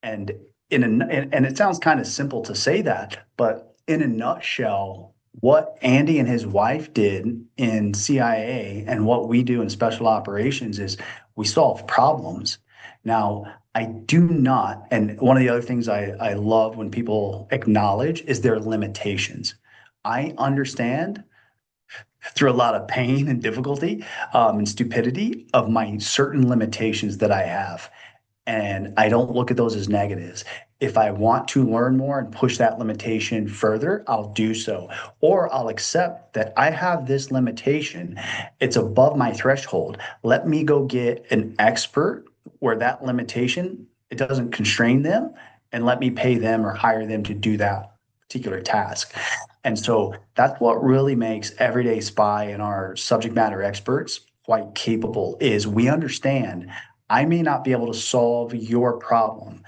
And and it sounds kind of simple to say that, but in a nutshell, what Andy and his wife did in CIA and what we do in special operations is we solve problems. Now, I do not, and one of the other things I love when people acknowledge is their limitations. I understand through a lot of pain and difficulty and stupidity of my certain limitations that I have. And I don't look at those as negatives. If I want to learn more and push that limitation further, I'll do so. Or I'll accept that I have this limitation. It's above my threshold. Let me go get an expert where that limitation, it doesn't constrain them and let me pay them or hire them to do that particular task. And so that's what really makes everyday spy and our subject matter experts quite capable is we understand I may not be able to solve your problem,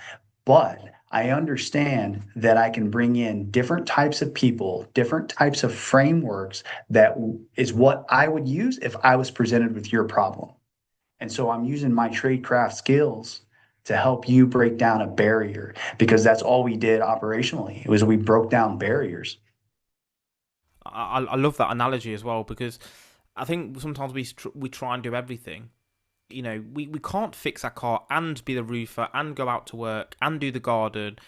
but I understand that I can bring in different types of people, different types of frameworks that is what I would use if I was presented with your problem. And so I'm using my tradecraft skills to help you break down a barrier because that's all we did operationally. It was we broke down barriers. I love that analogy as well, because I think sometimes we try and do everything. You know, we can't fix our car and be the roofer and go out to work and do the garden.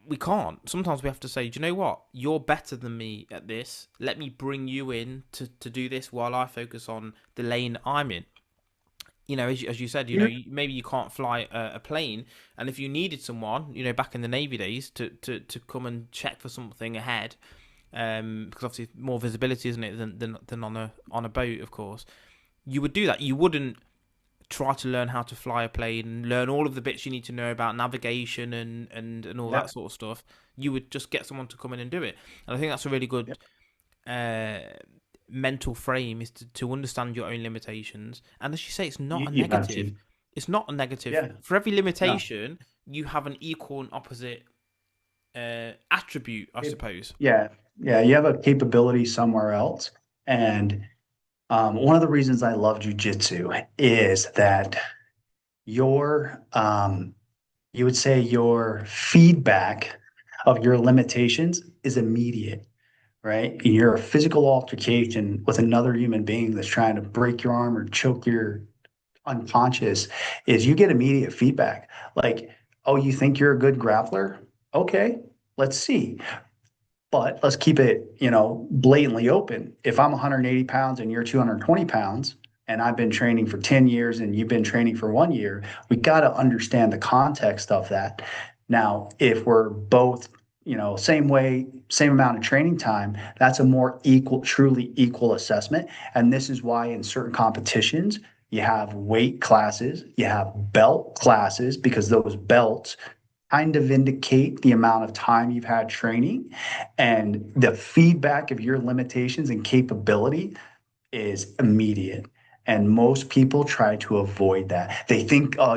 We can't. Sometimes we have to say, do you know what? You're better than me at this. Let me bring you in to do this while I focus on the lane I'm in. You know, as you said, you know, maybe you can't fly a plane, and if you needed someone, you know, back in the Navy days to come and check for something ahead, because obviously more visibility, isn't it, than on a boat, of course, you would do that. You wouldn't try to learn how to fly a plane, learn all of the bits you need to know about navigation and all Yeah. that sort of stuff. You would just get someone to come in and do it. And I think that's a really good uh, mental frame, is to understand your own limitations. And as you say, it's not a You have negative. to. It's not a negative. Yeah. For every No. limitation, you have an equal and opposite attribute, I suppose. Yeah. Yeah. You have a capability somewhere else. And one of the reasons I love jujitsu is that your, you would say your feedback of your limitations is immediate, right? You're a physical altercation with another human being that's trying to break your arm or choke your unconscious is you get immediate feedback. Like, oh, you think you're a good grappler? Okay, let's see. But let's keep it, blatantly open. If I'm 180 pounds and you're 220 pounds, and I've been training for 10 years and you've been training for 1 year, we got to understand the context of that. Now, if we're both, same way, same amount of training time, that's a more equal, truly equal assessment. And this is why in certain competitions, you have weight classes, you have belt classes, because those belts kind of indicate the amount of time you've had training, and the feedback of your limitations and capability is immediate. And most people try to avoid that. They think, oh,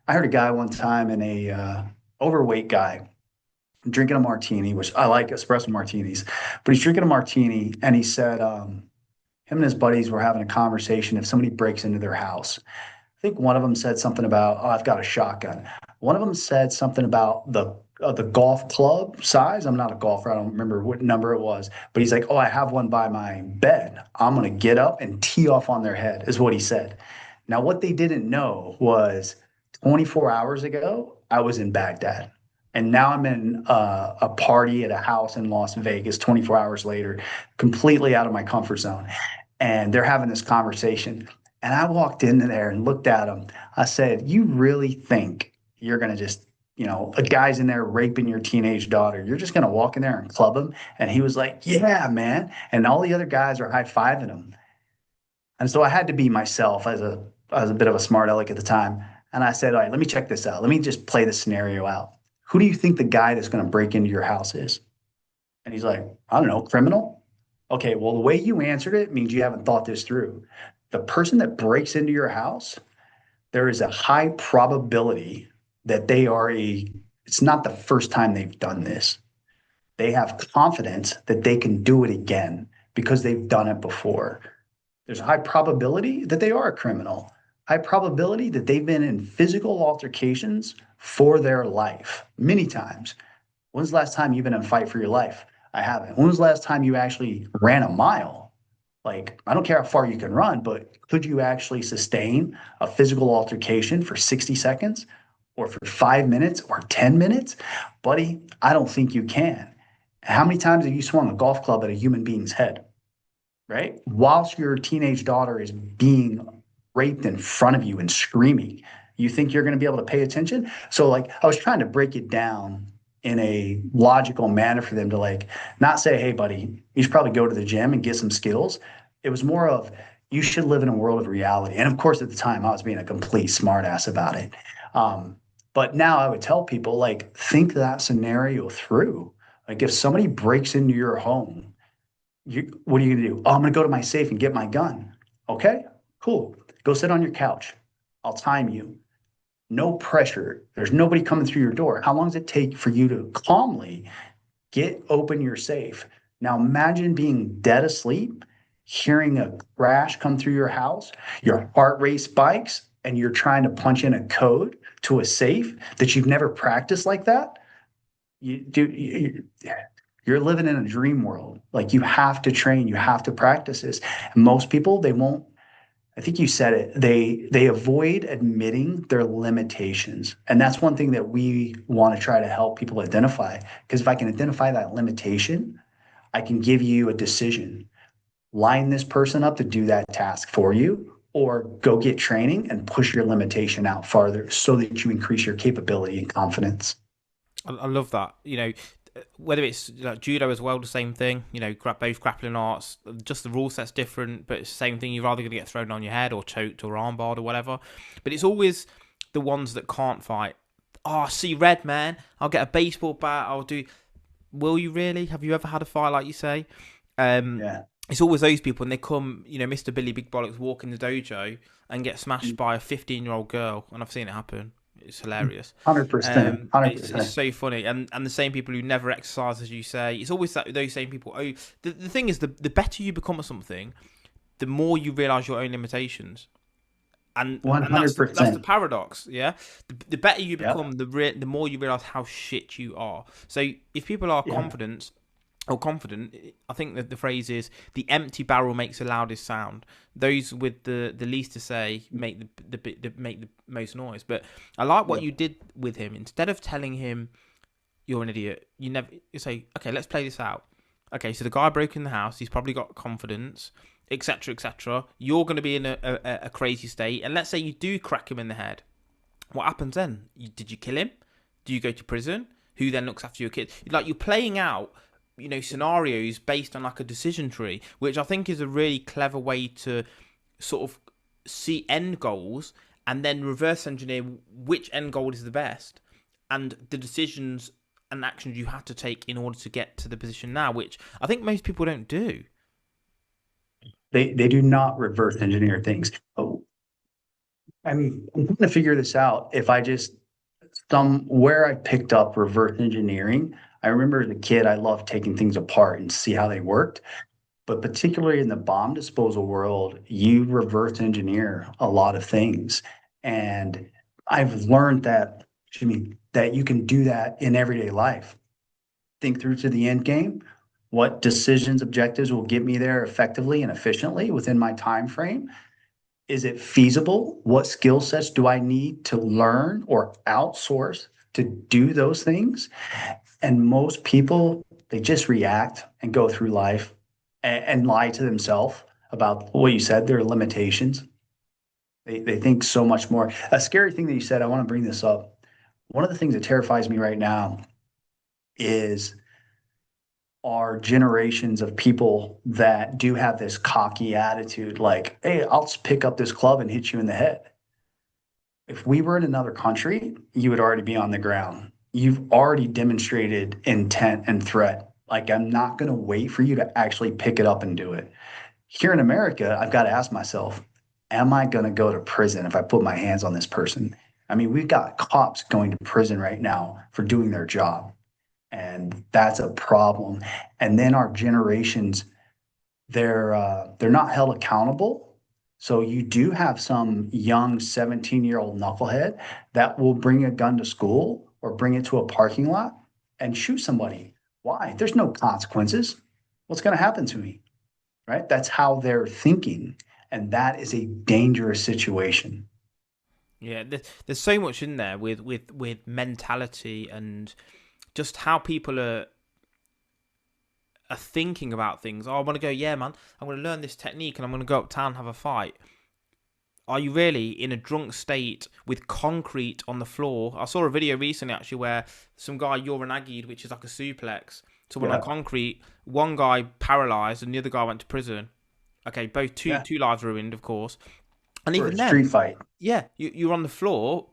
I heard a guy one time in a overweight guy drinking a martini, which I like espresso martinis, but he's drinking a martini and he said, him and his buddies were having a conversation if somebody breaks into their house. I think one of them said something about, oh, I've got a shotgun. One of them said something about the golf club size. I'm not a golfer. I don't remember what number it was, but he's like, oh, I have one by my bed. I'm going to get up and tee off on their head, is what he said. Now, what they didn't know was 24 hours ago, I was in Baghdad. And now I'm in a party at a house in Las Vegas 24 hours later, completely out of my comfort zone. And they're having this conversation. And I walked into there and looked at him. I said, you really think you're going to just, a guy's in there raping your teenage daughter. You're just going to walk in there and club him? And he was like, yeah, man. And all the other guys are high fiving him. And so I had to be myself as a bit of a smart aleck at the time. And I said, all right, let me check this out. Let me just play the scenario out. Who do you think the guy that's going to break into your house is? And he's like, I don't know, criminal? Okay, well, the way you answered it means you haven't thought this through. The person that breaks into your house, there is a high probability that it's not the first time they've done this. They have confidence that they can do it again because they've done it before. There's a high probability that they are a criminal, high probability that they've been in physical altercations for their life many times. When's the last time you've been in a fight for your life? I haven't. When was the last time you actually ran a mile? Like, I don't care how far you can run, but could you actually sustain a physical altercation for 60 seconds or for 5 minutes or 10 minutes? Buddy, I don't think you can. How many times have you swung a golf club at a human being's head, right? Whilst your teenage daughter is being raped in front of you and screaming, you think you're going to be able to pay attention? So, like, I was trying to break it down in a logical manner for them to, like, not say, hey, buddy, you should probably go to the gym and get some skills. It was more of, you should live in a world of reality. And of course, at the time, I was being a complete smartass about it. But now I would tell people, like, think that scenario through. Like, if somebody breaks into your home, what are you going to do? Oh, I'm going to go to my safe and get my gun. Okay, cool. Go sit on your couch. I'll time you. No pressure. There's nobody coming through your door. How long does it take for you to calmly open your safe? Now imagine being dead asleep, hearing a crash come through your house, your heart rate spikes, and you're trying to punch in a code to a safe that you've never practiced like that. You're living in a dream world. Like, you have to train, you have to practice this. And most people, they won't. I think you said it. They avoid admitting their limitations, and that's one thing that we want to try to help people identify. Because if I can identify that limitation, I can give you a decision. Line this person up to do that task for you, or go get training and push your limitation out farther so that you increase your capability and confidence. I love that. Whether it's like judo as well, the same thing. Both grappling arts, just the rule set's different, but it's the same thing. You're either going to get thrown on your head or choked or armbarred or whatever. But it's always the ones that can't fight. Oh, I see red, man. I'll get a baseball bat. I'll do. Will you really? Have you ever had a fight like you say? Yeah. It's always those people, and they come, Mr. Billy Big Bollocks walk in the dojo and get smashed by a 15-year-old girl, and I've seen it happen. It's hilarious. 100%. 100%. It's so funny, and the same people who never exercise, as you say. It's always those same people. Oh, the thing is, the better you become at something, the more you realize your own limitations, and 100%. that's the paradox. Yeah, the better you become, the more you realize how shit you are. So if people are confident, I think that the phrase is the empty barrel makes the loudest sound. Those with the least to say make the most noise. But I like what you did with him. Instead of telling him you're an idiot, you say, okay, let's play this out. Okay, so the guy broke in the house. He's probably got confidence, etc., etc. You're going to be in a crazy state, and let's say you do crack him in the head. What happens then? Did you kill him? Do you go to prison? Who then looks after your kid? Like, you're playing out scenarios based on like a decision tree, which I think is a really clever way to sort of see end goals and then reverse engineer which end goal is the best and the decisions and actions you have to take in order to get to the position now, which I think most people don't do. They do not reverse engineer things. Oh, I'm going to figure this out. If I just somewhere I picked up reverse engineering. I remember as a kid, I loved taking things apart and see how they worked. But particularly in the bomb disposal world, you reverse engineer a lot of things. And I've learned that, that you can do that in everyday life. Think through to the end game. What decisions, objectives will get me there effectively and efficiently within my time frame? Is it feasible? What skill sets do I need to learn or outsource to do those things? And most people, they just react and go through life and lie to themselves about what you said, their limitations. They think so much more. A scary thing that you said, I want to bring this up. One of the things that terrifies me right now is are generations of people that do have this cocky attitude, like, hey, I'll just pick up this club and hit you in the head. If we were in another country, you would already be on the ground. You've already demonstrated intent and threat. Like, I'm not going to wait for you to actually pick it up and do it. Here in America, I've got to ask myself, am I going to go to prison if I put my hands on this person? I mean, we've got cops going to prison right now for doing their job. And that's a problem. And then our generations, they're not held accountable. So you do have some young 17-year-old knucklehead that will bring a gun to school or bring it to a parking lot and shoot somebody. Why? There's no consequences. What's going to happen to me? Right? That's how they're thinking. And that is a dangerous situation. Yeah, there's so much in there with mentality and just how people are thinking about things. Oh, I want to go, yeah, man, I'm going to learn this technique and I'm going to go uptown and have a fight. Are you really in a drunk state with concrete on the floor? I saw a video recently, actually, where some guy urinagied, which is like a suplex. So when on concrete, one guy paralyzed and the other guy went to prison. Okay, both two lives ruined, of course. And for a even then, street fight. yeah, you're on the floor,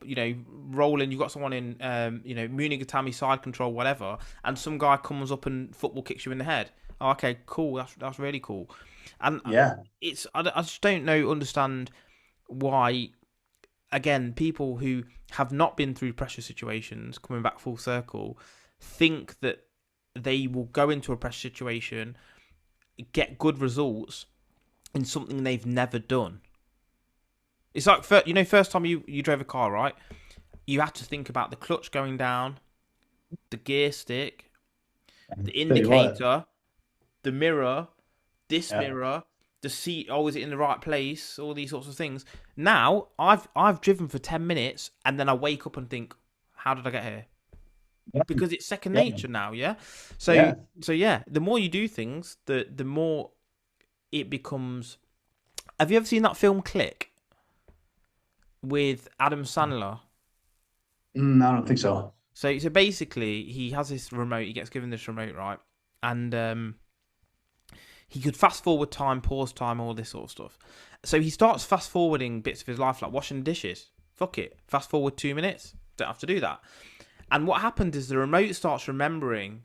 rolling. You've got someone in, Munigatami side control, whatever, and some guy comes up and football kicks you in the head. Oh, okay, cool. That's really cool. And Yeah. I just don't understand why. Again, people who have not been through pressure situations, coming back full circle, think that they will go into a pressure situation, get good results in something they've never done. It's like, first time you drove a car, right? You had to think about the clutch going down, the gear stick, the Tell you what. indicator, the mirror, this Yeah. mirror, the seat. Oh, is it in the right place? All these sorts of things. Now I've driven for 10 minutes and then I wake up and think, how did I get here? Yeah. Because it's second Yeah. nature now. Yeah. So Yeah. so yeah, the more you do things, the more it becomes. Have you ever seen that film Click with Adam Sandler? I don't think so. So basically, he has this remote. He gets given this remote, right? And he could fast forward time, pause time, all this sort of stuff. So he starts fast forwarding bits of his life, like washing dishes. Fuck it, fast forward 2 minutes. Don't have to do that. And what happened is the remote starts remembering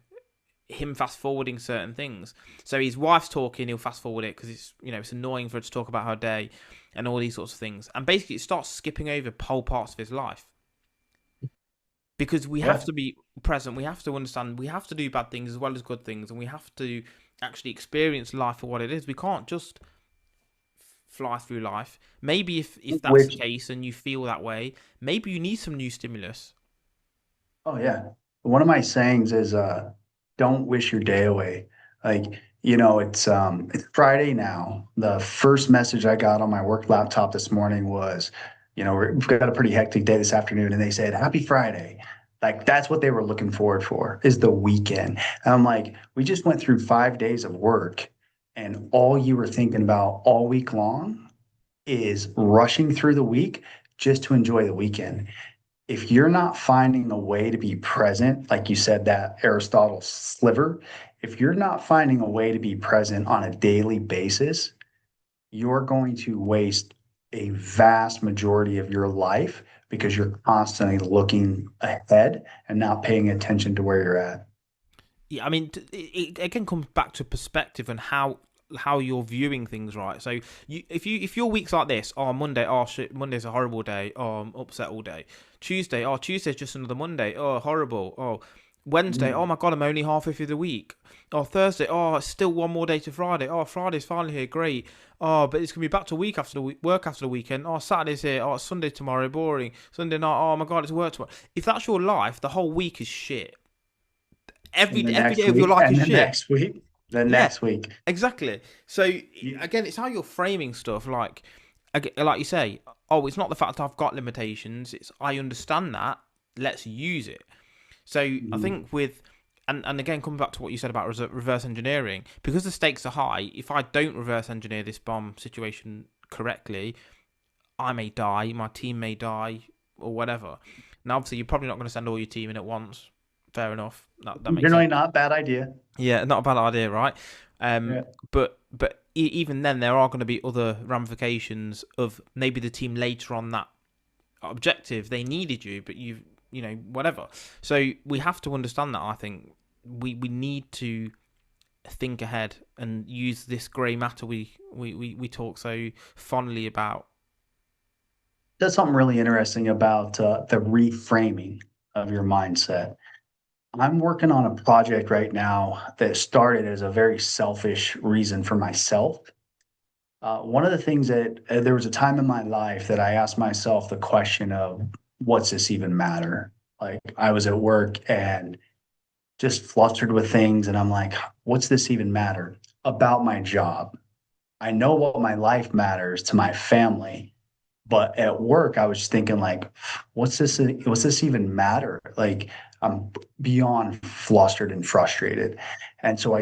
him fast forwarding certain things. So his wife's talking, he'll fast forward it because it's annoying for her to talk about her day and all these sorts of things. And basically, it starts skipping over whole parts of his life. Because we have Yeah. to be present, we have to understand, we have to do bad things as well as good things, and we have to actually experience life for what it is. We can't just fly through life. Maybe if that's the Which, case and you feel that way, maybe you need some new stimulus. oh yeah. One of my sayings is don't wish your day away. Like, it's Friday now. The first message I got on my work laptop this morning was, we've got a pretty hectic day this afternoon, and they said, Happy Friday. Like that's what they were looking forward for is the weekend. And I'm like, we just went through 5 days of work, and all you were thinking about all week long is rushing through the week just to enjoy the weekend. If you're not finding a way to be present, like you said, that Aristotle sliver, if you're not finding a way to be present on a daily basis, you're going to waste a vast majority of your life because you're constantly looking ahead and not paying attention to where you're at. Yeah, I mean, it again comes back to perspective and how you're viewing things, right? So if your week's like this, oh Monday, oh shit, Monday's a horrible day, oh I'm upset all day. Tuesday, oh Tuesday's just another Monday, oh horrible, oh Wednesday, oh Mm. my god, I'm only halfway through the week. Oh Thursday, oh it's still one more day to Friday. Oh Friday's finally here, great. Oh, but it's gonna be back to week after the week, work after the weekend. Oh Saturday's here. Oh it's Sunday tomorrow, boring. Sunday night. Oh my god, it's work tomorrow. If that's your life, the whole week is shit. And the Every next day of your week, life and is the shit. next week, the Yeah, next week. exactly. So You, again, it's how you're framing stuff. Like you say, oh, it's not the fact I've got limitations. It's I understand that. Let's use it. So I Mhm. think and again, coming back to what you said about reverse engineering, because the stakes are high. If I don't reverse engineer this bomb situation correctly, I may die. My team may die, or whatever. Now, obviously, you're probably not going to send all your team in at once. Fair enough. That makes Generally sense. not a bad idea. Yeah, not a bad idea, right? Yeah. But even then, there are going to be other ramifications of maybe the team later on that objective they needed you, but whatever. So we have to understand that. I think we need to think ahead and use this grey matter we talk so fondly about. That's something really interesting about the reframing of your mindset. I'm working on a project right now that started as a very selfish reason for myself. One of the things that there was a time in my life that I asked myself the question of, what's this even matter? Like I was at work and just flustered with things, and I'm like, what's this even matter about my job? I know what my life matters to my family, but at work, I was just thinking like, what's this? What's this even matter? Like I'm beyond flustered and frustrated, and so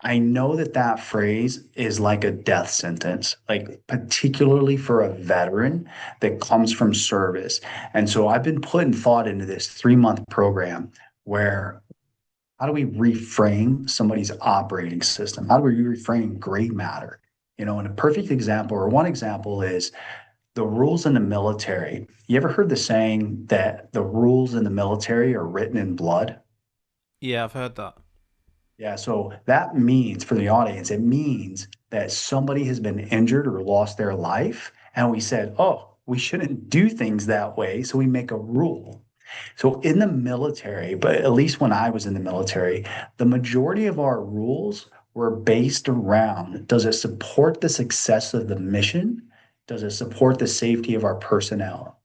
I know that that phrase is like a death sentence, like particularly for a veteran that comes from service. And so I've been putting thought into this 3-month program where how do we reframe somebody's operating system? How do we reframe gray matter? And a perfect example or one example is The rules in the military. You ever heard the saying that the rules in the military are written in blood? Yeah, I've heard that. Yeah, so that means for the audience, it means that somebody has been injured or lost their life. And we said, oh, we shouldn't do things that way. So we make a rule. So in the military, but at least when I was in the military, the majority of our rules were based around, does it support the success of the mission? Does it support the safety of our personnel?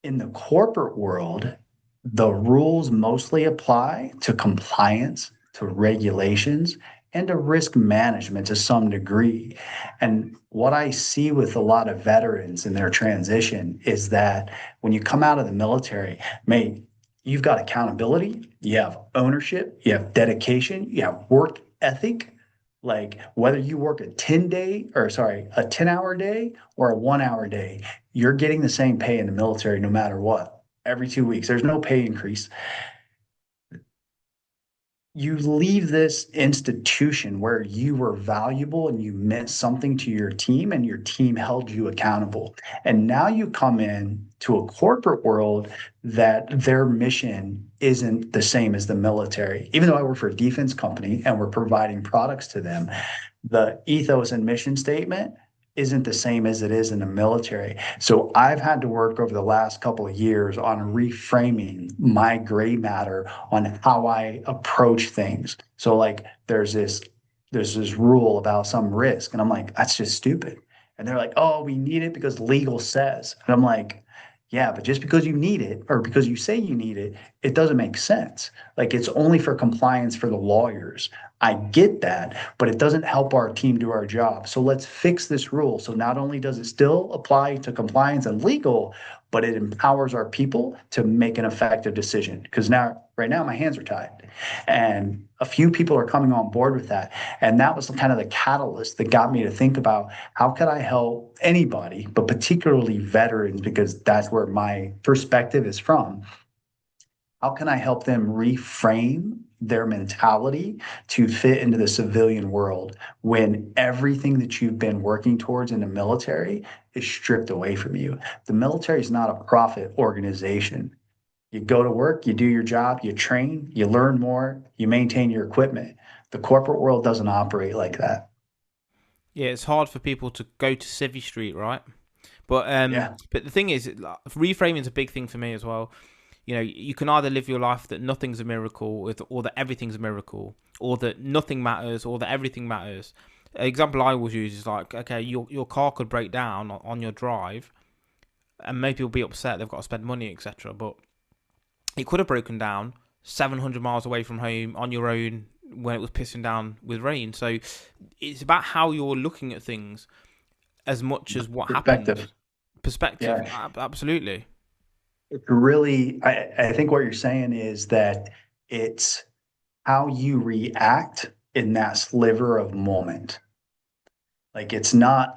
In the corporate world, the rules mostly apply to compliance, to regulations, and to risk management to some degree. And what I see with a lot of veterans in their transition is that when you come out of the military, mate, you've got accountability, you have ownership, you have dedication, you have work ethic. Like whether you work a 10-hour day or a 1 hour day, you're getting the same pay in the military no matter what. Every 2 weeks, there's no pay increase. You leave this institution where you were valuable and you meant something to your team and your team held you accountable. And now you come in to a corporate world that their mission isn't the same as the military. Even though I work for a defense company and we're providing products to them, the ethos and mission statement isn't the same as it is in the military. So I've had to work over the last couple of years on reframing my gray matter on how I approach things. So like there's this rule about some risk and I'm like that's just stupid. And they're like, "Oh, we need it because legal says." And I'm like, "Yeah, but just because you need it or because you say you need it, it doesn't make sense. Like it's only for compliance for the lawyers. I get that, but it doesn't help our team do our job. So let's fix this rule. So not only does it still apply to compliance and legal, but it empowers our people to make an effective decision. Because now, right now, my hands are tied. And a few people are coming on board with that. And that was kind of the catalyst that got me to think about how could I help anybody, but particularly veterans, because that's where my perspective is from. How can I help them reframe their mentality to fit into the civilian world when everything that you've been working towards in the military is stripped away from you? The military is not a profit organization. You go to work, you do your job, you train, you learn more, you maintain your equipment. The corporate world doesn't operate like that. Yeah, it's hard for people to go to Civvy Street, right? But Yeah, but the thing is, like, reframing is a big thing for me as well. You know, you can either live your life that nothing's a miracle, or that everything's a miracle, or that nothing matters, or that everything matters. An example I always use is like, okay, your car could break down on your drive, and maybe you'll be upset they've got to spend money, etc. But it could have broken down 700 miles away from home on your own when it was pissing down with rain. So it's about how you're looking at things as much as what perspective. happens. Perspective, Yeah, absolutely. it's really, I think what you're saying is that it's how you react in that sliver of moment. Like it's not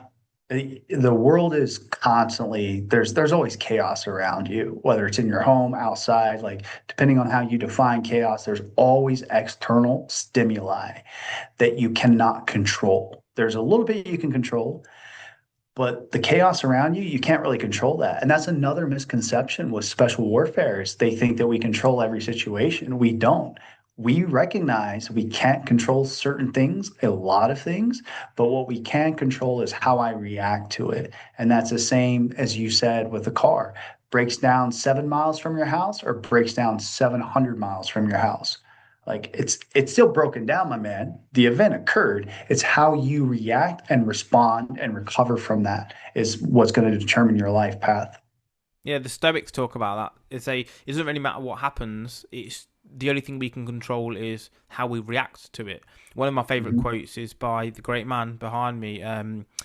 the world is constantly there's always chaos around you, whether it's in your home, outside, like depending on how you define chaos, there's always external stimuli that you cannot control. There's a little bit you can control, but the chaos around you, you can't really control that. And that's another misconception with special warfare is they think that we control every situation. We don't. We recognize we can't control certain things, a lot of things, but what we can control is how I react to it. And that's the same as you said with the car. Breaks down 7 miles from your house or breaks down 700 miles from your house. Like it's still broken down, my man. The event occurred. It's how you react and respond and recover from that is what's going to determine your life path. Yeah, the Stoics talk about that. It doesn't really matter what happens. It's the only thing we can control is how we react to it. One of my favourite Mhm. quotes is by the great man behind me,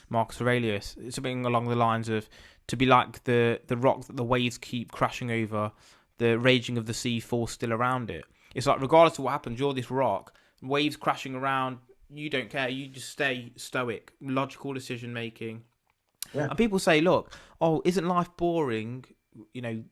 Marcus Aurelius. It's something along the lines of to be like the rock that the waves keep crashing over, the raging of the sea falls still around it. It's like regardless of what happens, you're this rock, waves crashing around. You don't care. You just stay stoic, logical decision making. Yeah. And people say, look, oh, isn't life boring? You know,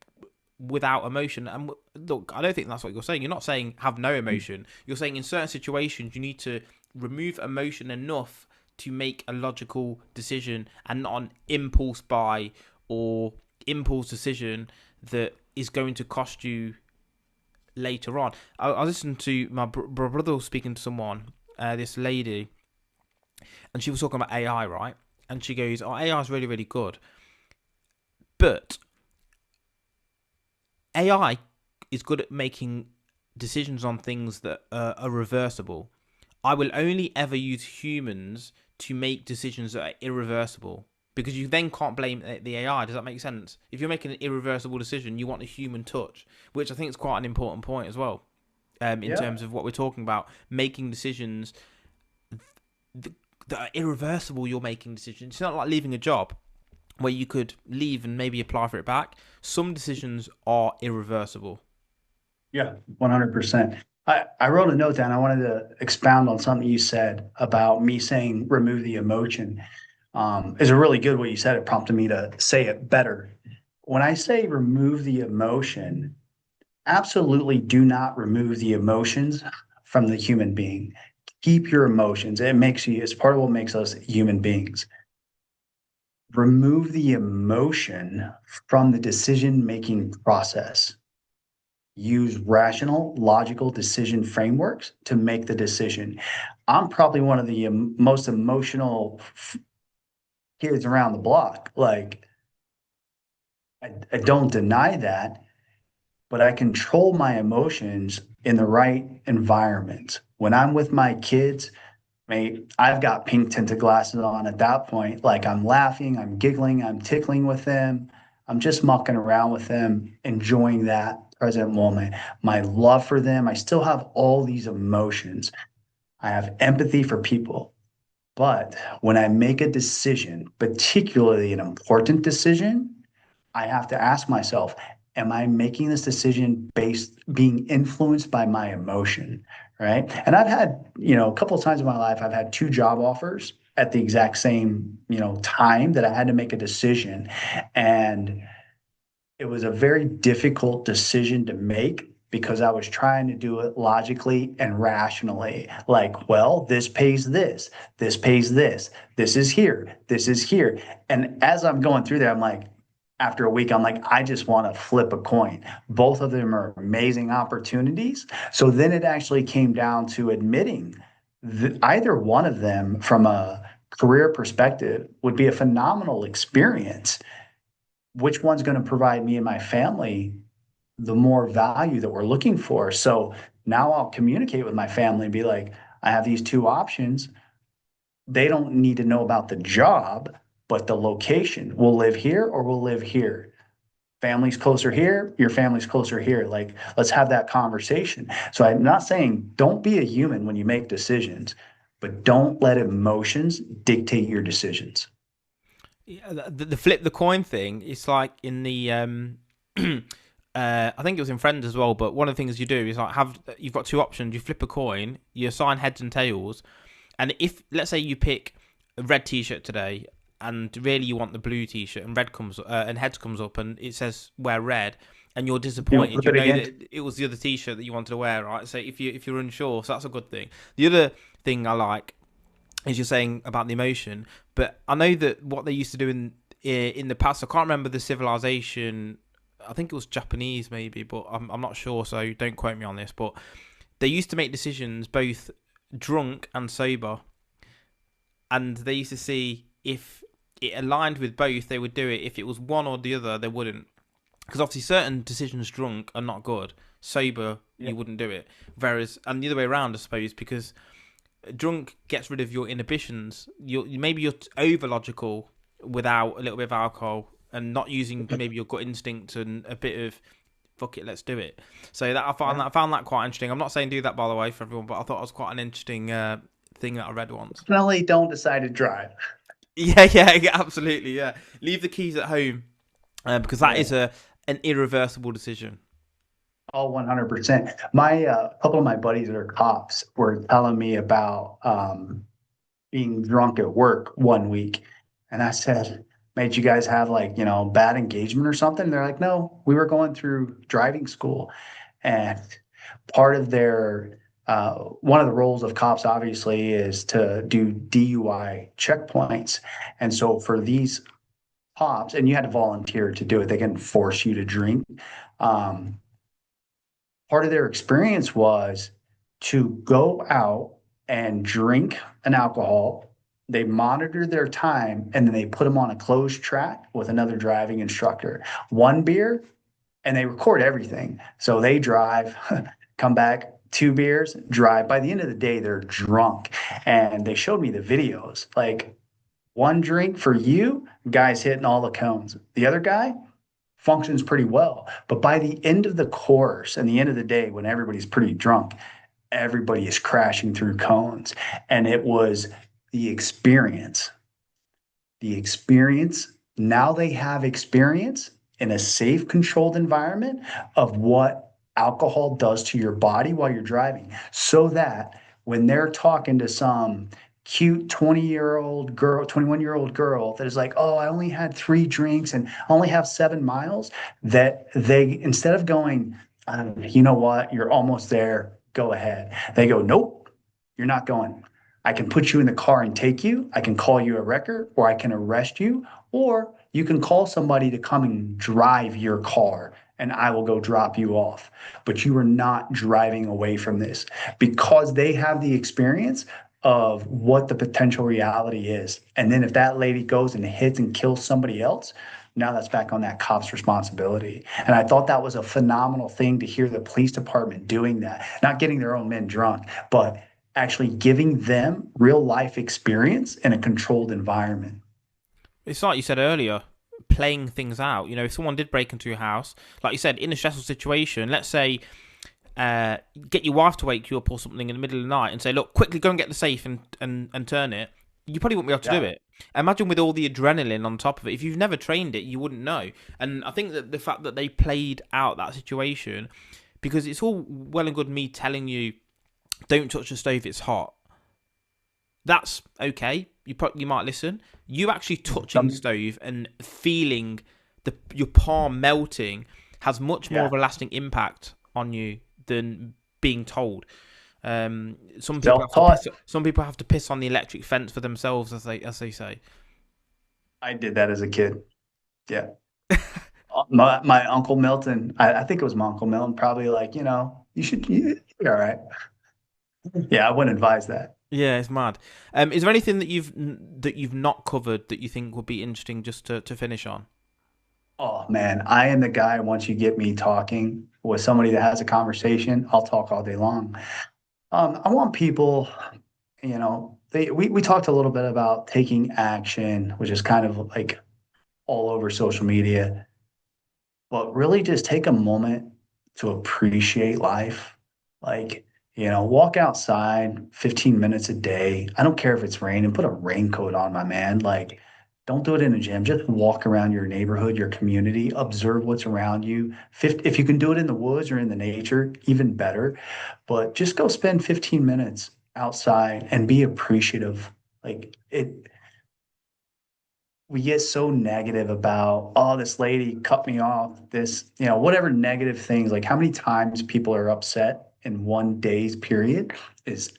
without emotion. And look, I don't think that's what you're saying. You're not saying have no emotion. You're saying in certain situations you need to remove emotion enough to make a logical decision and not an impulse buy or impulse decision that is going to cost you later on. I listened to my brother was speaking to someone, this lady, and she was talking about AI, right? And she goes, "Oh, AI is really, really good, but AI is good at making decisions on things that are reversible. I will only ever use humans to make decisions that are irreversible." Because you then can't blame the AI. Does that make sense? If you're making an irreversible decision, you want a human touch, which I think is quite an important point as well, in terms of what we're talking about. Making decisions that are irreversible, you're making decisions. It's not like leaving a job where you could leave and maybe apply for it back. Some decisions are irreversible. Yeah, 100%. I wrote a note down. I wanted to expound on something you said about me saying remove the emotion. Is a really good what you said. It prompted me to say it better. When I say remove the emotion, absolutely do not remove the emotions from the human being. Keep your emotions. It's part of what makes us human beings. Remove the emotion from the decision-making process. Use rational, logical decision frameworks to make the decision. I'm probably one of the most emotional kids around the block. Like, I don't deny that, but I control my emotions in the right environment. When I'm with my kids, mate, I've got pink tinted glasses on at that point. Like I'm laughing, I'm giggling, I'm tickling with them. I'm just mucking around with them, enjoying that present moment. My love for them, I still have all these emotions. I have empathy for people. But when I make a decision, particularly an important decision, I have to ask myself, am I making this decision being influenced by my emotion? Right. And I've had, a couple of times in my life, I've had two job offers at the exact same, time that I had to make a decision. And it was a very difficult decision to make because I was trying to do it logically and rationally. Like, well, this pays this pays this is here, this is here. And as I'm going through there, I'm like, after a week, I'm like, I just want to flip a coin. Both of them are amazing opportunities. So then it actually came down to admitting that either one of them from a career perspective would be a phenomenal experience. Which one's going to provide me and my family the more value that we're looking for? So now I'll communicate with my family and be like, I have these two options. They don't need to know about the job, but the location. We'll live here or we'll live here. Family's closer here, your family's closer here. Like, let's have that conversation. So I'm not saying don't be a human when you make decisions, but don't let emotions dictate your decisions. Yeah, the flip the coin thing. It's like in the I think it was in Friends as well. But one of the things you do is like you've got two options. You flip a coin, you assign heads and tails, and if let's say you pick a red T-shirt today, and really you want the blue T-shirt, and red comes and heads comes up, and it says wear red, and you're disappointed. You know that it was the other T-shirt that you wanted to wear, right? So if you're unsure, so that's a good thing. The other thing I like is you're saying about the emotion, but I know that what they used to do in the past, I can't remember the civilization. I think it was Japanese maybe, but I'm not sure, so don't quote me on this. But they used to make decisions both drunk and sober, and they used to see if it aligned with both, they would do it. If it was one or the other, they wouldn't. Because obviously certain decisions drunk are not good. Sober, you wouldn't do it. Whereas, and the other way around, I suppose, because drunk gets rid of your inhibitions. Maybe you're over logical without a little bit of alcohol and not using maybe your gut instinct and a bit of fuck it, let's do it. So that I found that quite interesting. I'm not saying do that by the way for everyone, but I thought it was quite an interesting thing that I read once. Definitely don't decide to drive. Yeah, absolutely. Yeah, leave the keys at home because that is an irreversible decision. Oh, 100%. My couple of my buddies that are cops were telling me about being drunk at work one week, and I said, "Mate, you guys have like bad engagement or something?" And they're like, "No, we were going through driving school, and part of their one of the roles of cops obviously is to do DUI checkpoints. And so for these cops, and you had to volunteer to do it, they can force you to drink. Um, Part of their experience was to go out and drink an alcohol. They monitor their time and then they put them on a closed track with another driving instructor. One beer, and they record everything. So they drive, come back, two beers, drive. By the end of the day, they're drunk. And they showed me the videos. Like one drink for you, guy's hitting all the cones. The other guy functions pretty well. But by the end of the course and the end of the day, when everybody's pretty drunk, everybody is crashing through cones. And it was the experience. The experience. Now they have experience in a safe, controlled environment of what alcohol does to your body while you're driving, so that when they're talking to some cute 20-year-old girl, 21-year-old girl that is like, oh, I only had 3 drinks and I only have 7 miles, that they, instead of going, you know what, you're almost there, go ahead. They go, nope, you're not going. I can put you in the car and take you. I can call you a wrecker, or I can arrest you, or you can call somebody to come and drive your car and I will go drop you off. But you are not driving away from this, because they have the experience of what the potential reality is. And then if that lady goes and hits and kills somebody else, now that's back on that cop's responsibility. And I thought that was a phenomenal thing to hear the police department doing that, not getting their own men drunk, but actually giving them real life experience in a controlled environment. It's like you said earlier, playing things out. You know, if someone did break into your house, like you said, in a stressful situation, let's say get your wife to wake you up or something in the middle of the night and say, look, quickly go and get the safe and turn it, you probably wouldn't be able to do it. Imagine with all the adrenaline on top of it. If you've never trained it, you wouldn't know. And I think that the fact that they played out that situation, because it's all well and good me telling you, don't touch the stove, it's hot. That's okay. You might listen. You actually touching the stove and feeling your palm melting has much more of a lasting impact on you than being told. Some people have to piss on the electric fence for themselves, as they say. I did that as a kid. Yeah. My Uncle Milton, I think it was my Uncle Milton, probably like, you're all right. Yeah, I wouldn't advise that. Yeah, it's mad. Is there anything that you've not covered that you think would be interesting just to finish on? Oh man, I am the guy, once you get me talking with somebody that has a conversation, I'll talk all day long. I want people, we talked a little bit about taking action, which is kind of like all over social media, but really just take a moment to appreciate life. Like, walk outside 15 minutes a day. I don't care if it's raining, put a raincoat on, my man. Like, don't do it in a gym. Just walk around your neighborhood, your community, observe what's around you. If you can do it in the woods or in the nature, even better. But just go spend 15 minutes outside and be appreciative. Like we get so negative about, oh, this lady cut me off, this, whatever negative things, like how many times people are upset in one day's period it's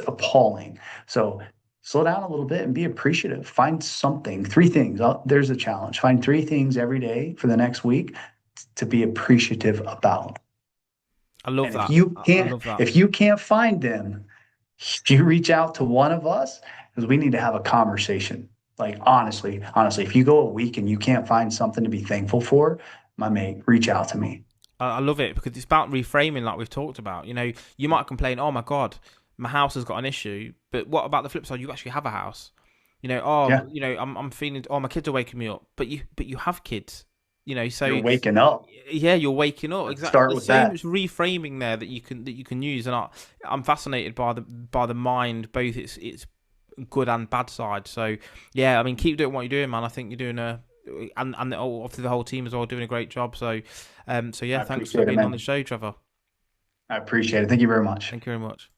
appalling. So slow down a little bit and be appreciative. Find something, 3 things. There's a challenge. Find 3 things every day for the next week to be appreciative about. I love And that. If you can't find them, you reach out to one of us, because we need to have a conversation. Like honestly, if you go a week and you can't find something to be thankful for, my mate, reach out to me. I love it because it's about reframing, like we've talked about. You might complain, oh my God, my house has got an issue, but what about the flip side? You actually have a house. I'm feeling, oh, my kids are waking me up, but you have kids. So you're waking up. Yeah, you're waking up. Exactly. Start with that. There's so much reframing there that you can use, and I'm fascinated by the mind, both its good and bad side. So yeah, I mean, keep doing what you're doing, man. I think you're doing and obviously the whole team as well doing a great job. So yeah, thanks for being on the show, Trevor. I appreciate it. Thank you very much. Thank you very much.